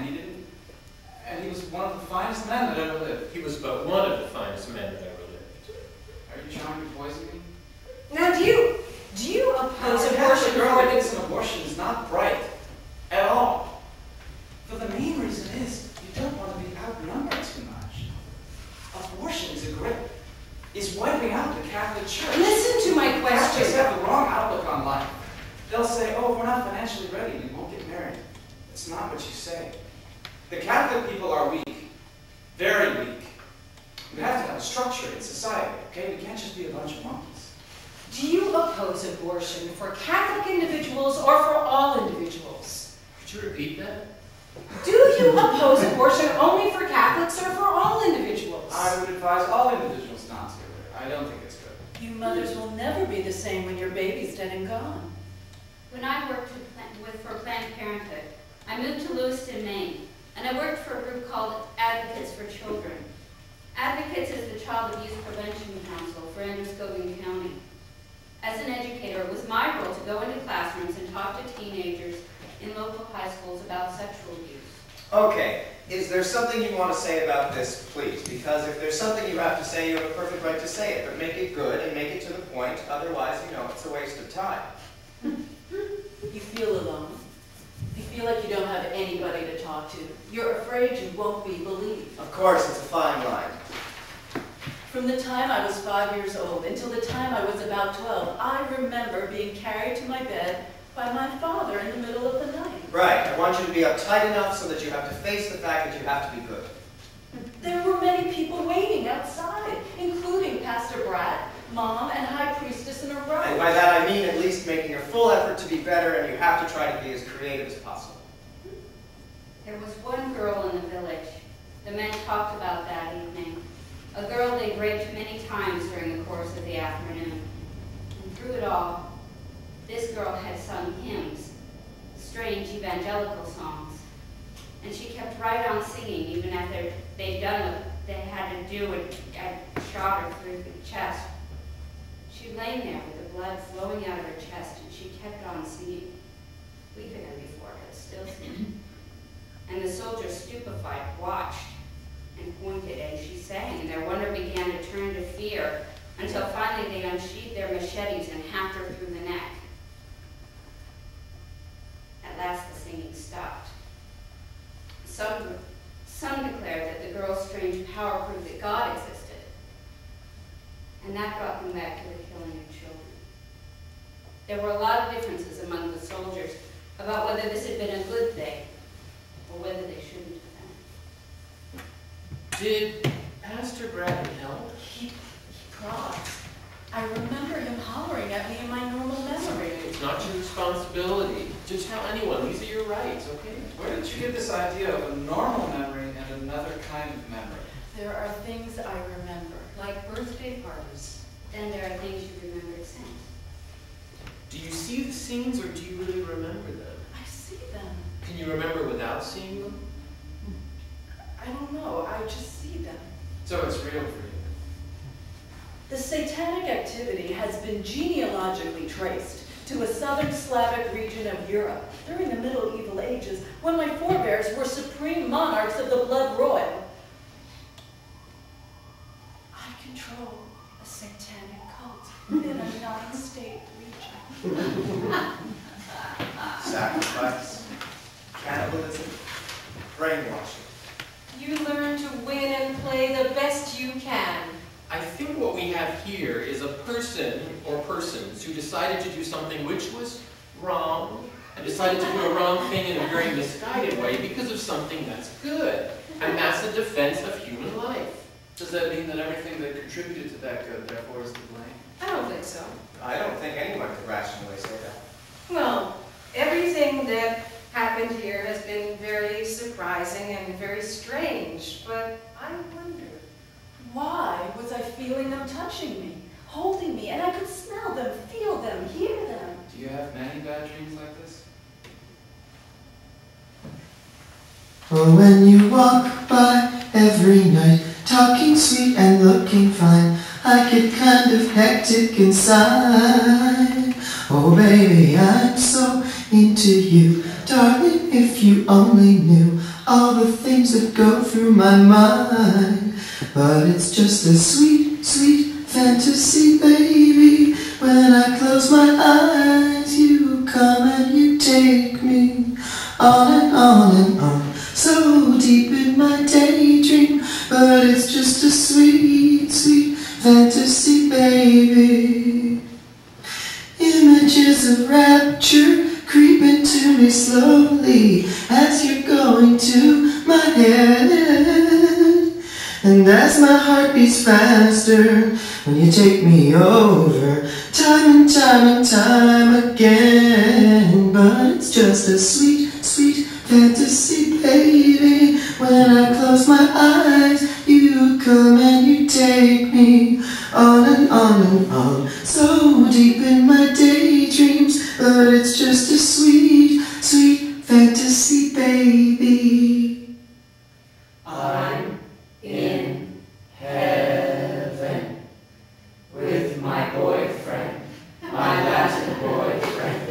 Speaker 1: and he was one of the finest men that ever lived.
Speaker 4: He was but one of the finest men that ever lived.
Speaker 1: Are you trying to poison me?
Speaker 6: Now, do you oppose abortion?
Speaker 1: A girl that gets an abortion is not bright at all. But the main reason is you don't want to be outnumbered too much. Abortion is wiping out the Catholic Church.
Speaker 6: Listen to my
Speaker 1: Catholics
Speaker 6: question.
Speaker 1: have the wrong outlook on life. They'll say, oh, if we're not financially ready, we won't get married. It's not what you say. The Catholic people are weak. Very weak. We have to have a structure in society, okay? We can't just be a bunch of monkeys.
Speaker 6: Do you oppose abortion for Catholic individuals or for all individuals?
Speaker 4: Could you repeat that?
Speaker 6: Do you oppose abortion only for Catholics or for all individuals?
Speaker 1: I would advise all individuals not to. I don't think it's good.
Speaker 6: You mothers will never be the same when your baby's dead and gone.
Speaker 7: When I worked for Planned Parenthood, I moved to Lewiston, Maine, and I worked for a group called Advocates for Children. Advocates is the Child Abuse Prevention Council for Androscoggin County. As an educator, it was my role to go into classrooms and talk to teenagers in local high schools about sexual abuse.
Speaker 2: Okay, is there something you want to say about this, please? Because if there's something you have to say, you have a perfect right to say it, but make it good and make it to the point. Otherwise, it's a waste of time.
Speaker 6: You feel alone. You feel like you don't have anybody to talk to. You're afraid you won't be believed.
Speaker 2: Of course, it's a fine line.
Speaker 6: From the time I was 5 years old until the time I was about 12, I remember being carried to my bed by my father in the middle of the night.
Speaker 2: Right, I want you to be uptight enough so that you have to face the fact that you have to be good.
Speaker 6: There were many people waiting outside, including Pastor Bratt, Mom, and High Priestess in a row.
Speaker 2: And by that I mean at least making a full effort to be better, and you have to try to be as creative as possible.
Speaker 7: There was one girl in the village. The men talked about that evening. A girl they'd raped many times during the course of the afternoon. And through it all, this girl had sung hymns, strange evangelical songs. And she kept right on singing even after they'd done what they had to do and shot her through the chest. She'd lain there with the blood flowing out of her chest, and she kept on singing, weeping her before her, still singing. And the soldiers, stupefied, watched and pointed as she sang, and their wonder began to turn to fear, until finally they they unsheathed their machetes and hacked her through the neck. At last the singing stopped. Some declared that the girl's strange power proved that God existed, and that brought them back to the killing of children. There were a lot of differences among the soldiers about whether this had been a good thing or whether they shouldn't have been.
Speaker 4: Did Pastor Bradley help?
Speaker 6: He prodded. I remember him hollering at me in my normal memory.
Speaker 4: It's not your responsibility. Just tell anyone. These are your rights, okay?
Speaker 1: Where did you get this idea of a normal memory and another kind of memory?
Speaker 6: There are things I remember.
Speaker 7: Like birthday parties. Then there are things you remember since.
Speaker 4: Do you see the scenes or do you really remember them?
Speaker 6: I see them.
Speaker 4: Can you remember without seeing them?
Speaker 6: I don't know. I just see them.
Speaker 1: So it's real for you.
Speaker 6: The satanic activity has been genealogically traced to a southern Slavic region of Europe during the Medieval Ages when my forebears were supreme monarchs of the blood royal. I control a satanic cult in a non-state region.
Speaker 2: Sacrifice, cannibalism, brainwashing.
Speaker 5: You learn to win and play the best you can.
Speaker 4: I think what we have here is a person or persons who decided to do something which was wrong and decided to do a wrong thing in a very misguided way because of something that's good. And that's a defense of human life.
Speaker 1: Does that mean that everything that contributed to that good, therefore, is to blame?
Speaker 5: I don't think so.
Speaker 2: I don't think anyone could rationally say that.
Speaker 5: Well, everything that happened here has been very surprising and very strange, but I wonder.
Speaker 6: Why was I feeling them touching me, holding me, and I could smell them, feel them, hear them?
Speaker 1: Do you have many bad dreams like this?
Speaker 3: Oh, when you walk by every night, talking sweet and looking fine, I get kind of hectic inside. Oh baby, I'm so into you, darling, if you only knew all the things that go through my mind. But it's just a sweet, sweet fantasy, baby. When I close my eyes, you come and you take me on and on and on, so deep in my daydream. But it's just a sweet, sweet fantasy, baby. Images of rapture creep into me slowly as you're going to my head. And as my heart beats faster when you take me over, time and time and time again. But it's just a sweet, sweet fantasy, baby. When I close my eyes, you come and you take me on and on and on, so deep in my daydreams. But it's just a sweet, sweet fantasy, baby.
Speaker 8: I'm in heaven with my boyfriend, my Latin boyfriend.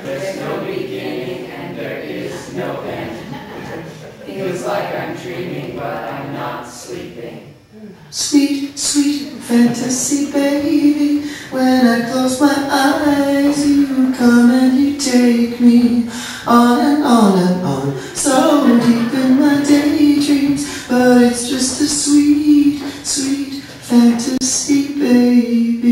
Speaker 8: There's no beginning and there is no end. Feels like I'm dreaming, but I'm not sleeping.
Speaker 3: Sweet, sweet fantasy, baby. When I close my eyes, you come and you take me on and on and on, so deep in my daydreams. But it's just a sweet, sweet fantasy, baby.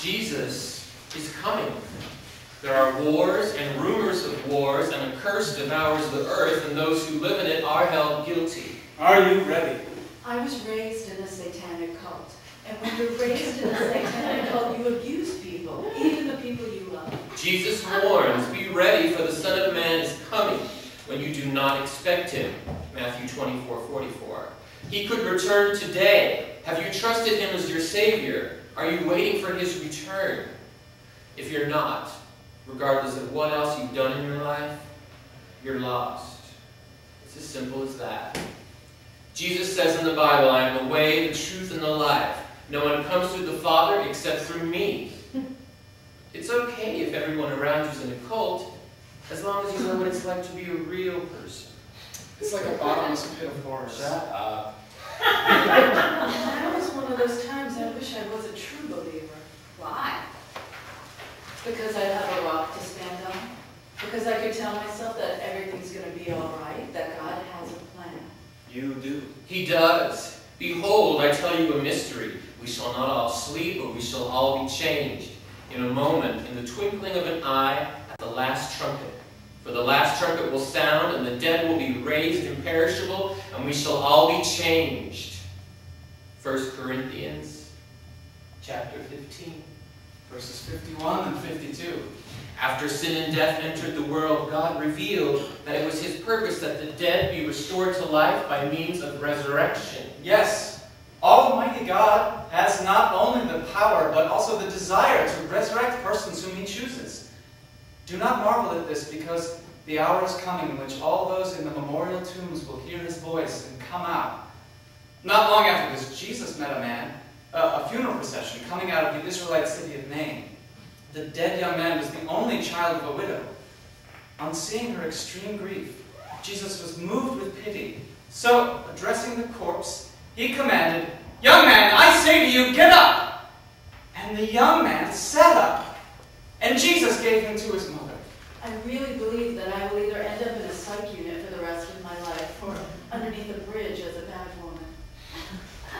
Speaker 4: Jesus is coming. There are wars and rumors of wars, and a curse devours the earth, and those who live in it are held guilty.
Speaker 1: Are you ready?
Speaker 6: I was raised in a satanic cult. And when you're raised in a satanic cult, you abuse people, even the people you love.
Speaker 4: Jesus warns, be ready, for the Son of Man is coming when you do not expect him. Matthew 24:44. He could return today. Have you trusted him as your Savior? Are you waiting for his return? If you're not, regardless of what else you've done in your life, you're lost. It's as simple as that. Jesus says in the Bible, I am the way, the truth, and the life. No one comes to the Father except through me. It's okay if everyone around you's in a cult, as long as you know what it's like to be a real person.
Speaker 1: It's like a bottomless pit of horrors.
Speaker 4: Shut up.
Speaker 6: That was one of those times I wish I was a true believer.
Speaker 7: Why?
Speaker 6: Because I'd have a rock to stand on. Because I could tell myself that everything's going to be all right, that God has a plan.
Speaker 2: You do.
Speaker 4: He does. Behold, I tell you a mystery. We shall not all sleep, but we shall all be changed. In a moment, in the twinkling of an eye, at the last trumpet. For the last trumpet will sound, and the dead will be raised imperishable, and we shall all be changed. 1 Corinthians chapter 15.
Speaker 1: Verses 51 and 52.
Speaker 4: After sin and death entered the world, God revealed that it was his purpose that the dead be restored to life by means of resurrection.
Speaker 1: Yes, Almighty God has not only the power, but also the desire to resurrect persons whom he chooses. Do not marvel at this, because the hour is coming in which all those in the memorial tombs will hear his voice and come out. Not long after this, Jesus met a funeral procession coming out of the Israelite city of Nain. The dead young man was the only child of a widow. On seeing her extreme grief, Jesus was moved with pity. So, addressing the corpse, he commanded, "Young man, I say to you, get up!" And the young man sat up, and Jesus gave him to his mother.
Speaker 6: I really believe that I will either end up in a psych unit for the rest of my life or underneath a bridge as a bad woman.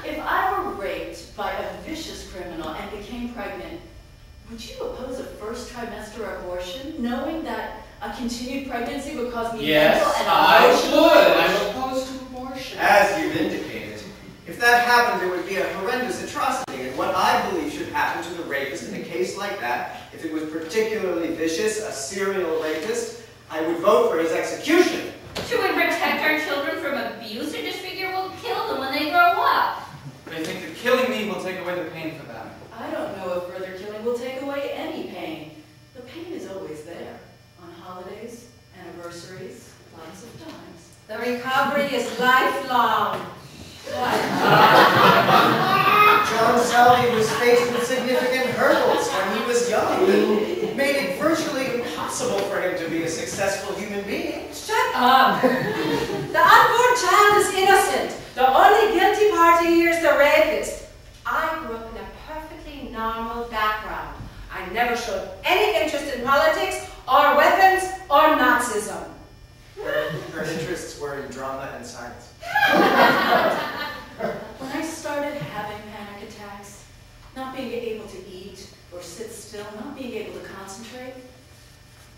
Speaker 6: If I were raped by a vicious criminal and became pregnant, would you oppose a first trimester abortion, knowing that a continued pregnancy would cause me mental and emotional
Speaker 4: would. I'm opposed to abortion.
Speaker 2: As you've indicated, if that happened, it would be a horrendous atrocity, and what I believe should happen to the rapist in a case like that, if it was particularly vicious, a serial rapist, I would vote for his execution.
Speaker 7: Should we protect our children from abuse, or just figure we'll kill them when they grow up?
Speaker 1: They think that killing me will take away the pain for them.
Speaker 6: I don't know if further killing will take away any pain. The pain is always there. On holidays, anniversaries, lots of times.
Speaker 9: The recovery is lifelong.
Speaker 2: John Salvi was faced with significant hurdles when he was young that made it virtually impossible for him to be a successful human being.
Speaker 9: Shut up! The unborn child is innocent. The only guilty party here is the rapist. I grew up in a perfectly normal background. I never showed any interest in politics or weapons or Nazism.
Speaker 2: Her interests were in drama and science.
Speaker 6: When I started having panic attacks, not being able to eat or sit still, not being able to concentrate,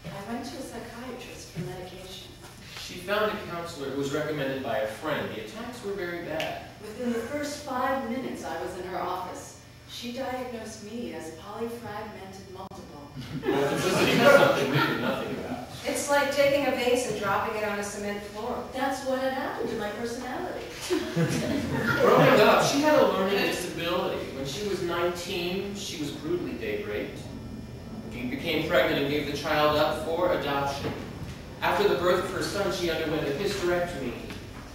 Speaker 6: I went to a psychiatrist for medication.
Speaker 4: She found a counselor who was recommended by a friend. The attacks were very bad.
Speaker 6: Within the first 5 minutes I was in her office, she diagnosed me as polyfragmented multiple.
Speaker 4: Multiplicity was something we knew nothing about.
Speaker 9: It's like taking a vase and dropping it on a cement floor.
Speaker 6: That's what had happened to my personality.
Speaker 4: Growing up, she had a learning disability. When she was 19, she was brutally date raped. She became pregnant and gave the child up for adoption. After the birth of her son, she underwent a hysterectomy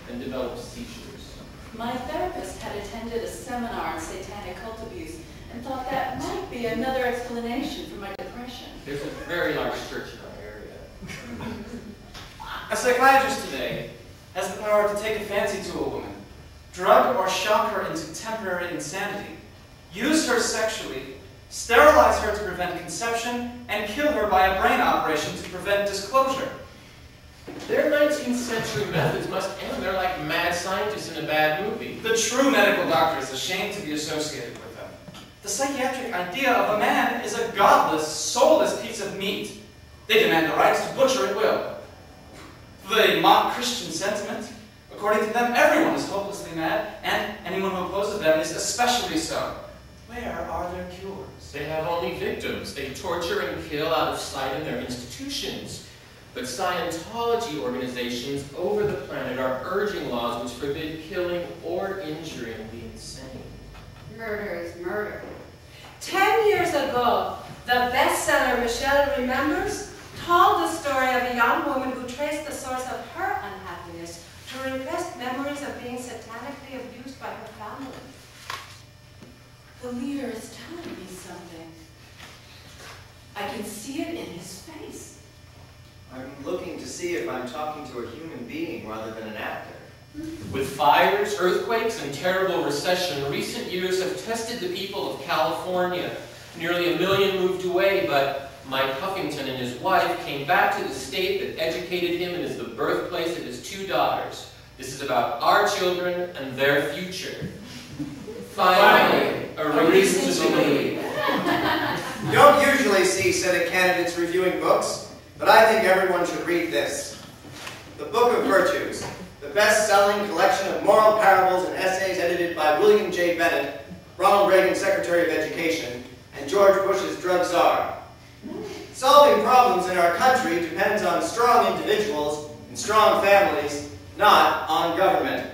Speaker 4: and developed seizures.
Speaker 6: My therapist had attended a seminar on satanic cult abuse and thought that might be another explanation for my depression.
Speaker 4: There's a very large church in our area.
Speaker 1: A psychiatrist today has the power to take a fancy to a woman, drug or shock her into temporary insanity, use her sexually, sterilize her to prevent conception, and kill her by a brain operation to prevent disclosure.
Speaker 4: Their 19th century methods must end. They're like mad scientists in a bad movie.
Speaker 1: The true medical doctor is ashamed to be associated with them. The psychiatric idea of a man is a godless, soulless piece of meat. They demand the rights to butcher at will. They mock Christian sentiment. According to them, everyone is hopelessly mad, and anyone who opposes them is especially so. Where are their cures?
Speaker 4: They have only victims. They torture and kill out of sight in their institutions. But Scientology organizations over the planet are urging laws which forbid killing or injuring the insane.
Speaker 7: Murder is murder.
Speaker 9: 10 years ago, the bestseller Michelle Remembers told the story of a young woman who traced the source of her unhappiness to repressed memories of being satanically abused by her family.
Speaker 6: The leader is telling me something. I can see it in his face.
Speaker 2: I'm looking to see if I'm talking to a human being rather than an actor.
Speaker 4: With fires, earthquakes, and terrible recession, recent years have tested the people of California. Nearly 1 million moved away, but Mike Huffington and his wife came back to the state that educated him and is the birthplace of his 2 daughters. This is about our children and their future. Finally, a reason to believe.
Speaker 10: You don't usually see Senate candidates reviewing books, but I think everyone should read this. The Book of Virtues, the best-selling collection of moral parables and essays edited by William J. Bennett, Ronald Reagan's Secretary of Education, and George Bush's drug czar. Solving problems in our country depends on strong individuals and strong families, not on government.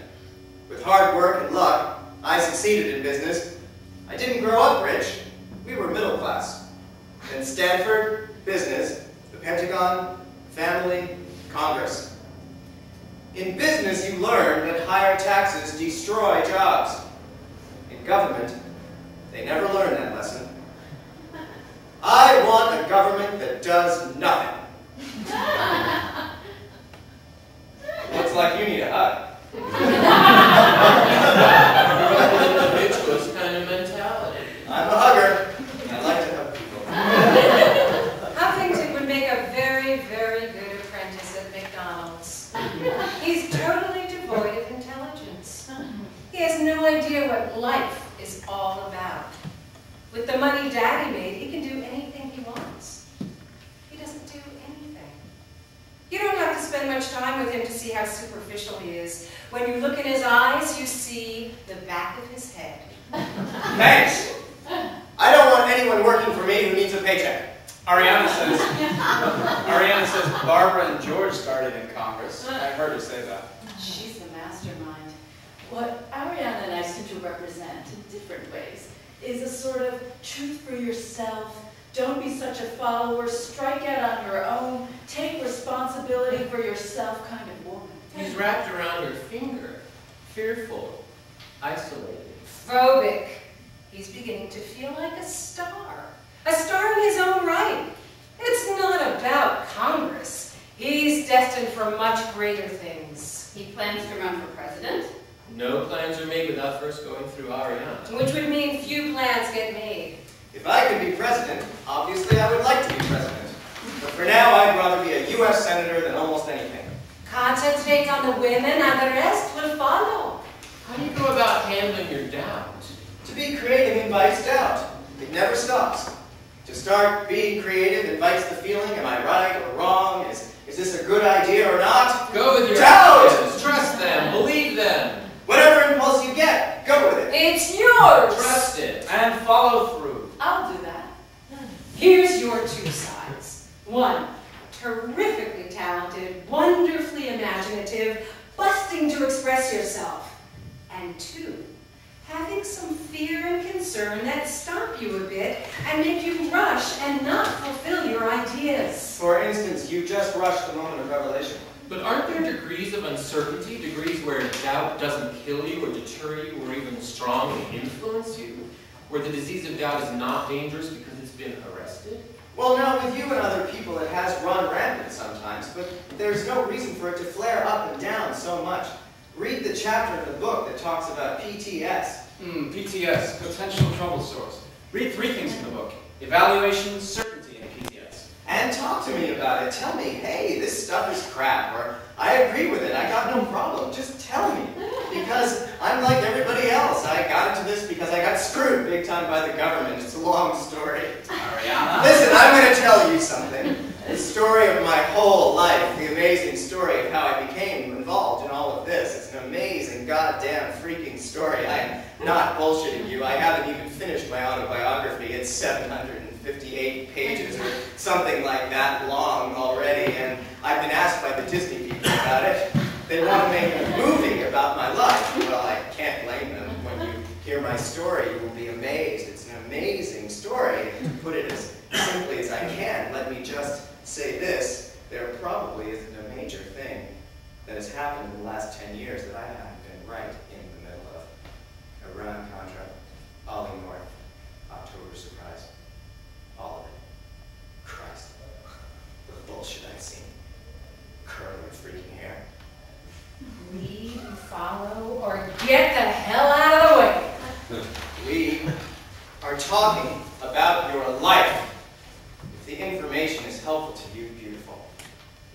Speaker 10: With hard work and luck, I succeeded in business. I didn't grow up rich. We were middle class. Then Stanford, business, the Pentagon, family, Congress. In business, you learn that higher taxes destroy jobs. In government, they never learn that lesson. I want a government that does nothing. Looks like you need a hug.
Speaker 4: Individualist kind of mentality.
Speaker 10: I'm a hugger. I like to hug people.
Speaker 9: Huffington would make a very, very good apprentice at McDonald's. He's totally devoid of intelligence. He has no idea what life is all about. With the money Daddy made, he can do anything he wants. He doesn't do anything. You don't have to spend much time with him to see how superficial he is. When you look in his eyes, you see the back of his head.
Speaker 10: Thanks. I don't want anyone working for me who needs a paycheck.
Speaker 1: Arianna says Barbara and George started in Congress. I heard her say that.
Speaker 6: She's the mastermind. What Arianna and I seem to represent in different ways is a sort of truth for yourself, don't be such a follower, strike out on your own, take responsibility for yourself kind of woman.
Speaker 4: He's wrapped around your finger, fearful, isolated.
Speaker 9: Phobic. He's beginning to feel like a star. A star in his own right. It's not about Congress. He's destined for much greater things.
Speaker 7: He plans to run for president.
Speaker 4: No plans are made without first going through Arianna.
Speaker 9: Which would mean few plans get made.
Speaker 10: If I could be president, obviously I would like to be president. But for now, I'd rather be a U.S. Senator than almost anything.
Speaker 9: Concentrate on the women and the rest will follow.
Speaker 4: How do you go about handling your doubt?
Speaker 10: To be creative invites doubt. It never stops. To start being creative invites the feeling, am I right or wrong? Is this a good idea or not?
Speaker 4: Go with your
Speaker 10: doubt!
Speaker 4: ideas. Trust them. Believe them.
Speaker 10: Whatever impulse you get, go with it.
Speaker 9: It's yours!
Speaker 4: Trust it.
Speaker 1: And follow through.
Speaker 6: I'll do that.
Speaker 9: Here's your 2 sides. 1, terrifically talented, wonderfully imaginative, busting to express yourself. And 2, having some fear and concern that stop you a bit and make you rush and not fulfill your ideas.
Speaker 10: For instance, you just rushed the moment of revelation.
Speaker 4: But aren't there degrees of uncertainty, degrees where doubt doesn't kill you or deter you or even strongly influence you? Where the disease of doubt is not dangerous because it's been arrested?
Speaker 10: Well, now, with you and other people, it has run rampant sometimes, but there's no reason for it to flare up and down so much. Read the chapter in the book that talks about PTS.
Speaker 1: PTS, potential trouble source. Read 3 things in the book. Evaluation, certainty, and PTS.
Speaker 10: And talk to me about it. Tell me, hey, this stuff is crap, or I agree with it, I got no problem. Just tell me. Because I'm like everybody else. I got into this because I got screwed big time by the government. It's a long story.
Speaker 1: Arianna.
Speaker 10: Listen, I'm going to tell you something. The story of my whole life, the amazing story of how I became involved in all of this. It's an amazing, goddamn, freaking story. I'm not bullshitting you. I haven't even finished my autobiography. It's 758 pages or something like that long already, and I've been asked by the Disney people about it. They want to make a movie about my life. Well, I can't blame them. When you hear my story, you will be amazed. It's an amazing story. And to put it as simply as I can, let me just say this. There probably isn't a major thing that has happened in the last 10 years that I haven't been right in the middle of. Iran-Contra, Ollie North, October surprise, all of it.
Speaker 9: know or get the hell out of the way.
Speaker 10: We are talking about your life. If the information is helpful to you, beautiful.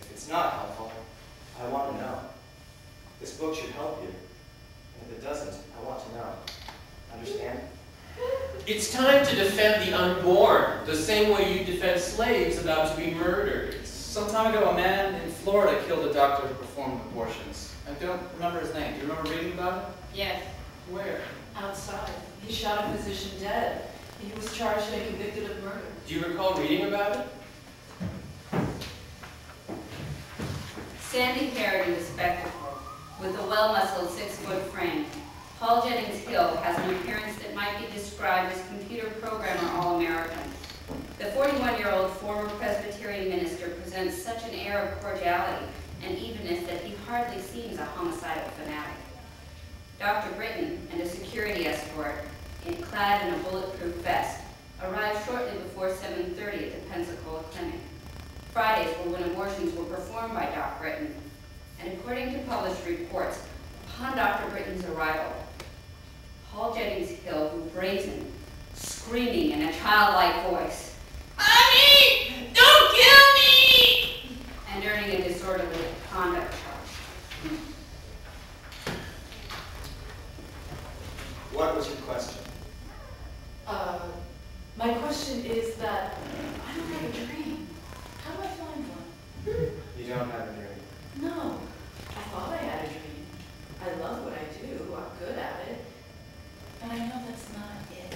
Speaker 10: If it's not helpful, I want to know. This book should help you. And if it doesn't, I want to know. Understand?
Speaker 4: It's time to defend the unborn, the same way you defend slaves about to be murdered.
Speaker 1: Some time ago, a man in Florida killed a doctor who performed abortions. I don't remember his name. Do you remember reading about it?
Speaker 7: Yes.
Speaker 1: Where?
Speaker 6: Outside. He shot a physician dead. He was charged and convicted of murder.
Speaker 4: Do you recall reading about it?
Speaker 7: Sandy haired and bespectacled, with a well-muscled 6-foot frame, Paul Jennings Hill has an appearance that might be described as computer programmer All-American. The 41-year-old former Presbyterian minister presents such an air of cordiality and evenness that he hardly seems a homicidal fanatic. Dr. Britton and a security escort, clad in a bulletproof vest, arrived shortly before 7:30 at the Pensacola Clinic. Fridays were when abortions were performed by Doc Britton, and according to published reports, upon Dr. Britton's arrival, Paul Jennings Hill grew brazen, screaming in a childlike voice, "Mommy! Don't kill me!" and earning a disorderly conduct charge.
Speaker 10: What was your question?
Speaker 6: My question is that I don't have a dream. How do I find one?
Speaker 10: You don't have a dream.
Speaker 6: No. I thought I had a dream. I love what I do. I'm good at it. And I know that's not it.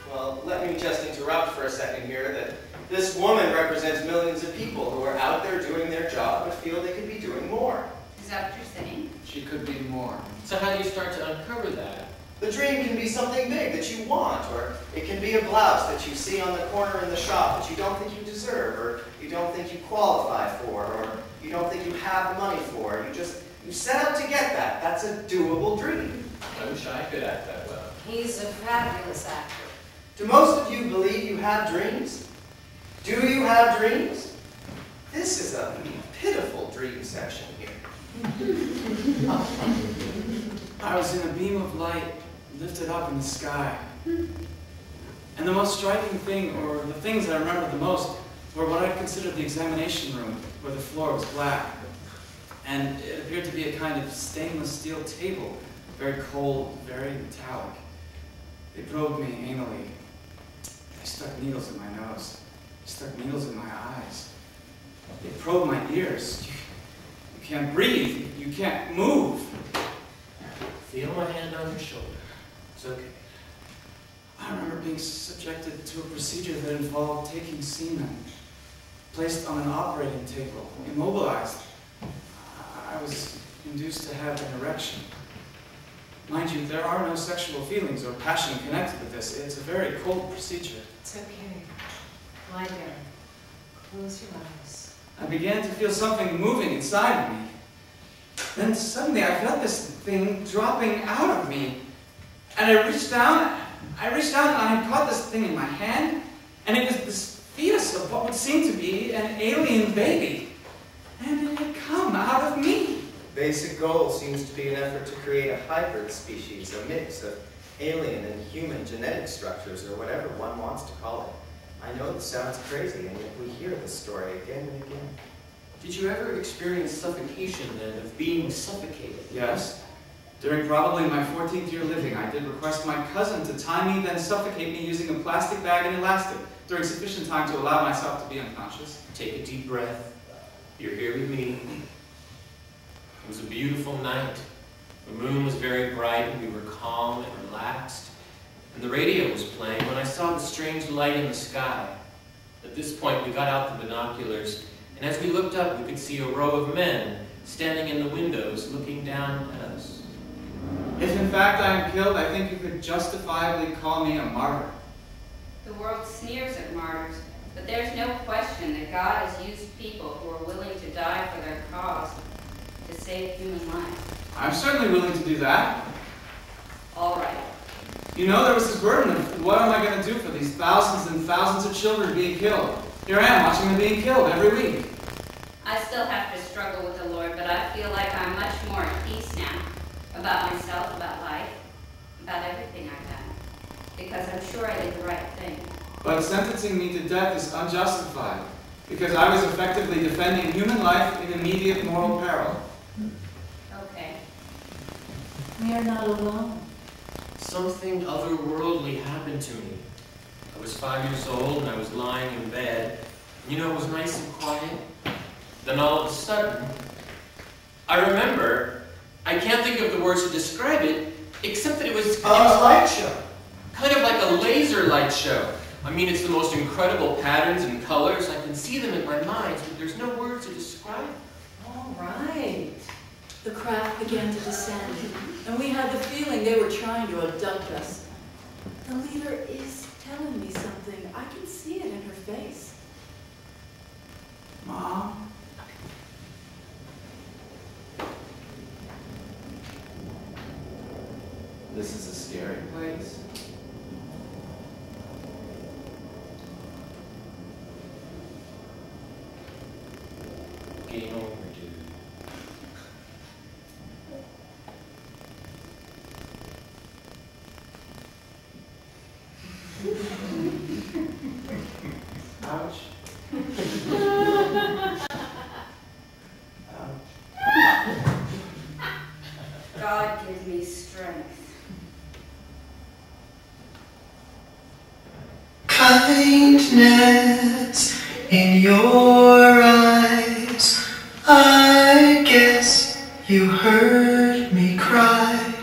Speaker 10: Well, let me just interrupt for a second here that this woman represents millions of people who are out there doing their job but feel they could be doing more.
Speaker 7: Is that what you're saying?
Speaker 1: She could be more.
Speaker 4: So how do you start to uncover that?
Speaker 10: The dream can be something big that you want, or it can be a blouse that you see on the corner in the shop that you don't think you deserve, or you don't think you qualify for, or you don't think you have the money for. You set out to get that. That's a doable dream.
Speaker 4: I wish I could act that well.
Speaker 9: He's a fabulous actor.
Speaker 10: Do most of you believe you have dreams? Do you have dreams? This is a pitiful dream section here.
Speaker 1: I was in a beam of light lifted up in the sky. And the most striking thing, or the things that I remember the most, were what I considered the examination room, where the floor was black. And it appeared to be a kind of stainless steel table, very cold, very metallic. They probed me anally. They stuck needles in my nose. They stuck needles in my eyes. They probed my ears. You can't breathe. You can't move.
Speaker 4: Feel my hand on your shoulder. It's okay.
Speaker 1: I remember being subjected to a procedure that involved taking semen, placed on an operating table, immobilized. I was induced to have an erection. Mind you, there are no sexual feelings or passion connected with this. It's a very cold procedure.
Speaker 9: It's okay. Lie there. Close your eyes.
Speaker 1: I began to feel something moving inside of me. Then suddenly I felt this thing dropping out of me. And I reached down and I caught this thing in my hand, and it was this fetus of what would seem to be an alien baby. And it had come out of me.
Speaker 10: Basic goal seems to be an effort to create a hybrid species, a mix of alien and human genetic structures, or whatever one wants to call it. I know this sounds crazy, and yet we hear this story again and again.
Speaker 4: Did you ever experience suffocation then, of being suffocated?
Speaker 1: Yes. During probably my 14th year living, I did request my cousin to tie me, then suffocate me using a plastic bag and elastic during sufficient time to allow myself to be unconscious.
Speaker 4: Take a deep breath. You're here with me. It was a beautiful night. The moon was very bright and we were calm and relaxed. And the radio was playing when I saw the strange light in the sky. At this point, we got out the binoculars, and as we looked up, we could see a row of men standing in the windows looking down at us.
Speaker 1: If in fact I am killed, I think you could justifiably call me a martyr.
Speaker 7: The world sneers at martyrs, but there's no question that God has used people who are willing to die for their cause to save human life.
Speaker 1: I'm certainly willing to do that.
Speaker 7: All right.
Speaker 1: You know, there was this burden of what am I going to do for these thousands and thousands of children being killed? Here I am watching them being killed every week.
Speaker 7: I still have to struggle with the Lord, but I feel like I'm much more at peace now about myself about everything I've done, because I'm sure I did the right thing.
Speaker 1: But sentencing me to death is unjustified, because I was effectively defending human life in immediate moral peril.
Speaker 7: Okay.
Speaker 6: We are not alone.
Speaker 4: Something otherworldly happened to me. I was 5 years old and I was lying in bed. You know, it was nice and quiet. Then all of a sudden, I remember, I can't think of the words to describe it, except that it was
Speaker 10: A light show.
Speaker 4: kind of like a laser light show. I mean, it's the most incredible patterns and colors. I can see them in my mind, but there's no words to describe them.
Speaker 6: All right. The craft began to descend, and we had the feeling they were trying to abduct us. The leader is telling me something. I can see it in her face.
Speaker 1: Mom? This is a scary place.
Speaker 4: Game over, dude.
Speaker 1: Ouch.
Speaker 7: God give me strength.
Speaker 3: Kindness in your eyes. I guess you heard me cry.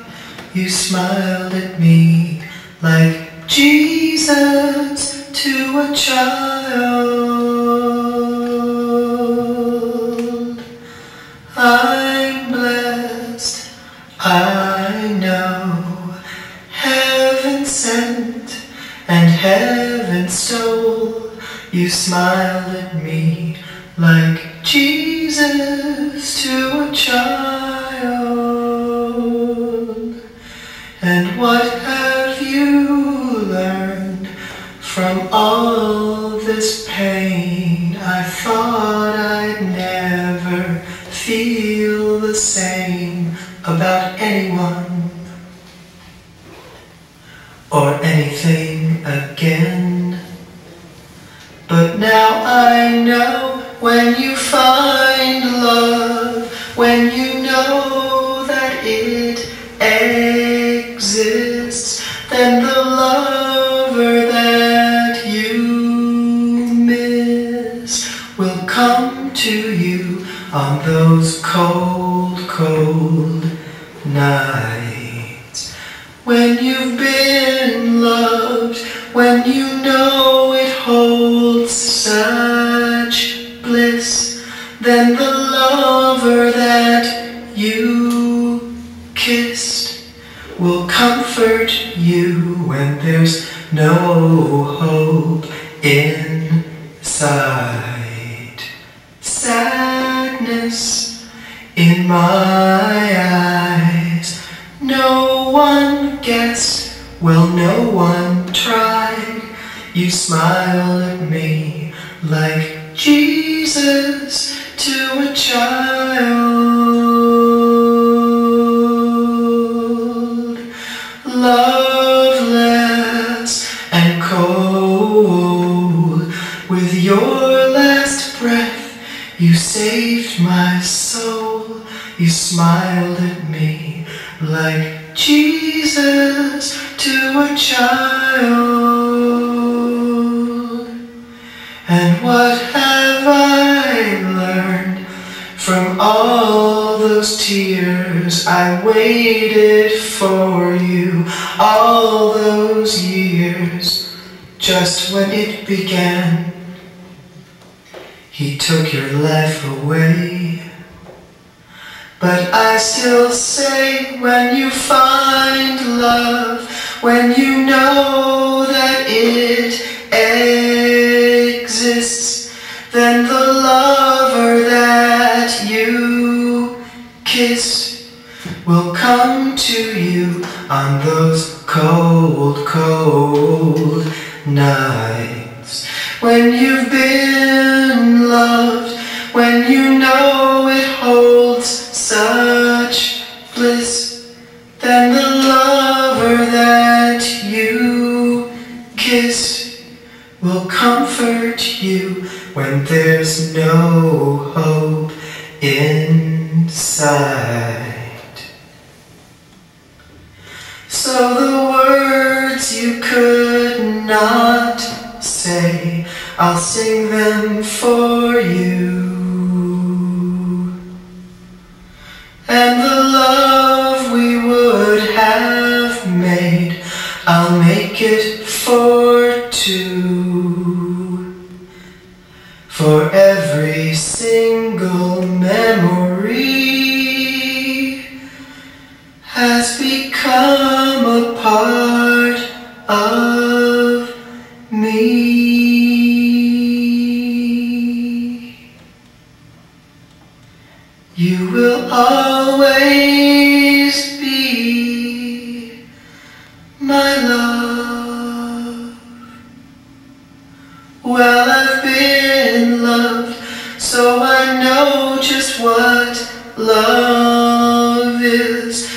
Speaker 3: You smiled at me like Jesus to a child. I'm blessed, I know. Heaven sent and heaven stole. You smiled at me like Jesus to a child. And what have you learned from all this pain? I thought I'd never feel the same about anyone or anything again. But now I know when you find love, when you know that it exists, then the lover that you miss will come to you on those cold, cold nights. When you've been loved, when you know it holds such bliss, then the lover that you kissed will comfort you when there's no hope inside. Sadness in my eyes. No one guessed, well, no one tried. You smiled at me like Jesus to a child. Loveless and cold, with your last breath you saved my soul. You smiled at me like Jesus to a child. And what have I learned from all those tears? I waited for you all those years. Just when it began, he took your life away. But I still say, when you find love, when you know that it exists, then the lover that you kissed will come to you on those cold, cold nights. When you've been loved, when you know it holds such bliss, then the lover lover that you kiss will comfort you when there's no hope inside. So the words you could not say, I'll sing them for you. And the love we would have made, I'll make it for two. For every single memory has become a part of me. You will always be my love. Well, I've been loved, so I know just what love is.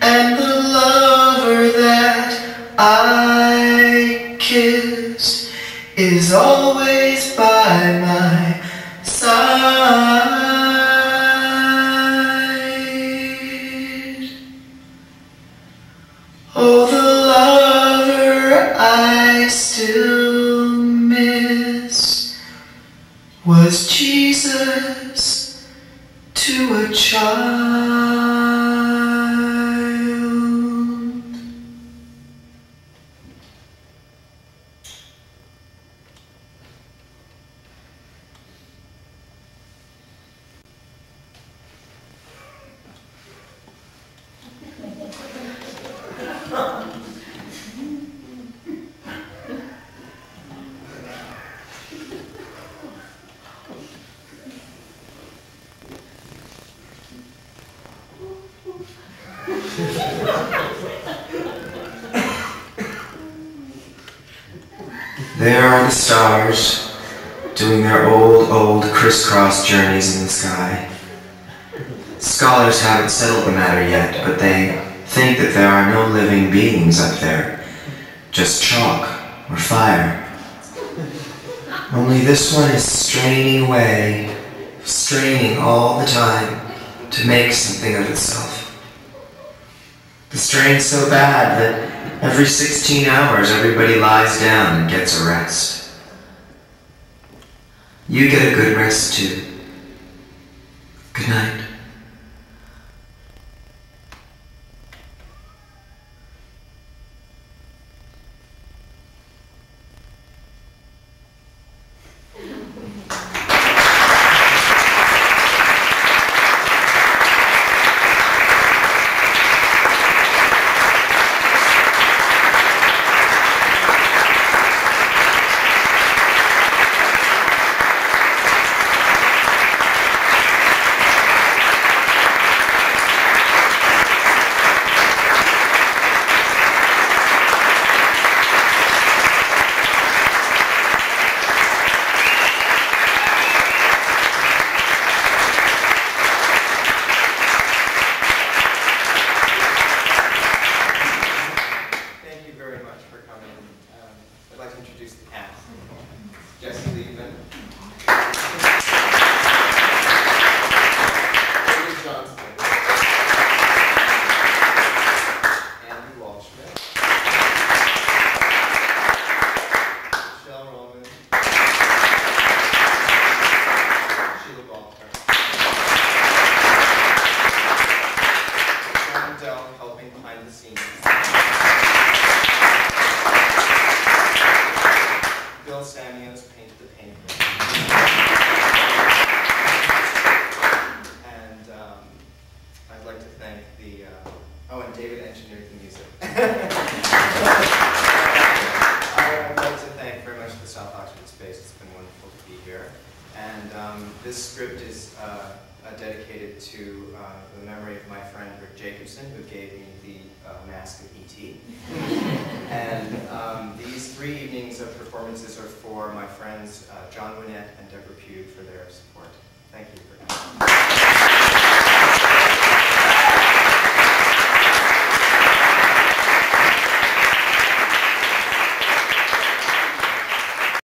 Speaker 3: And the lover that I kissed is always by my side. Oh, the lover I still miss was Jesus to a child.
Speaker 11: There are the stars, doing their old crisscross journeys in the sky. Scholars haven't settled the matter yet, but they think that there are no living beings up there, just chalk or fire. Only this one is straining away, straining all the time to make something of itself. The strain's so bad that every 16 hours everybody lies down and gets a rest. You get a good rest too. Good night.
Speaker 2: Jessie, Liebman, Johnston, Waldshmidt, Rollman, Sheila, Balter, Shannon helping behind the scenes. Samuels painted the painting. And I'd like to thank the, and David engineered the music. I'd like to thank very much the South Oxford space. It's been wonderful to be here. And this script is dedicated to the memory of my friend Rick Jacobsen, who gave me the mask of E.T. And these 3 evenings of performances are for my friends Winet and Deborah Pugh for their support. Thank you for coming.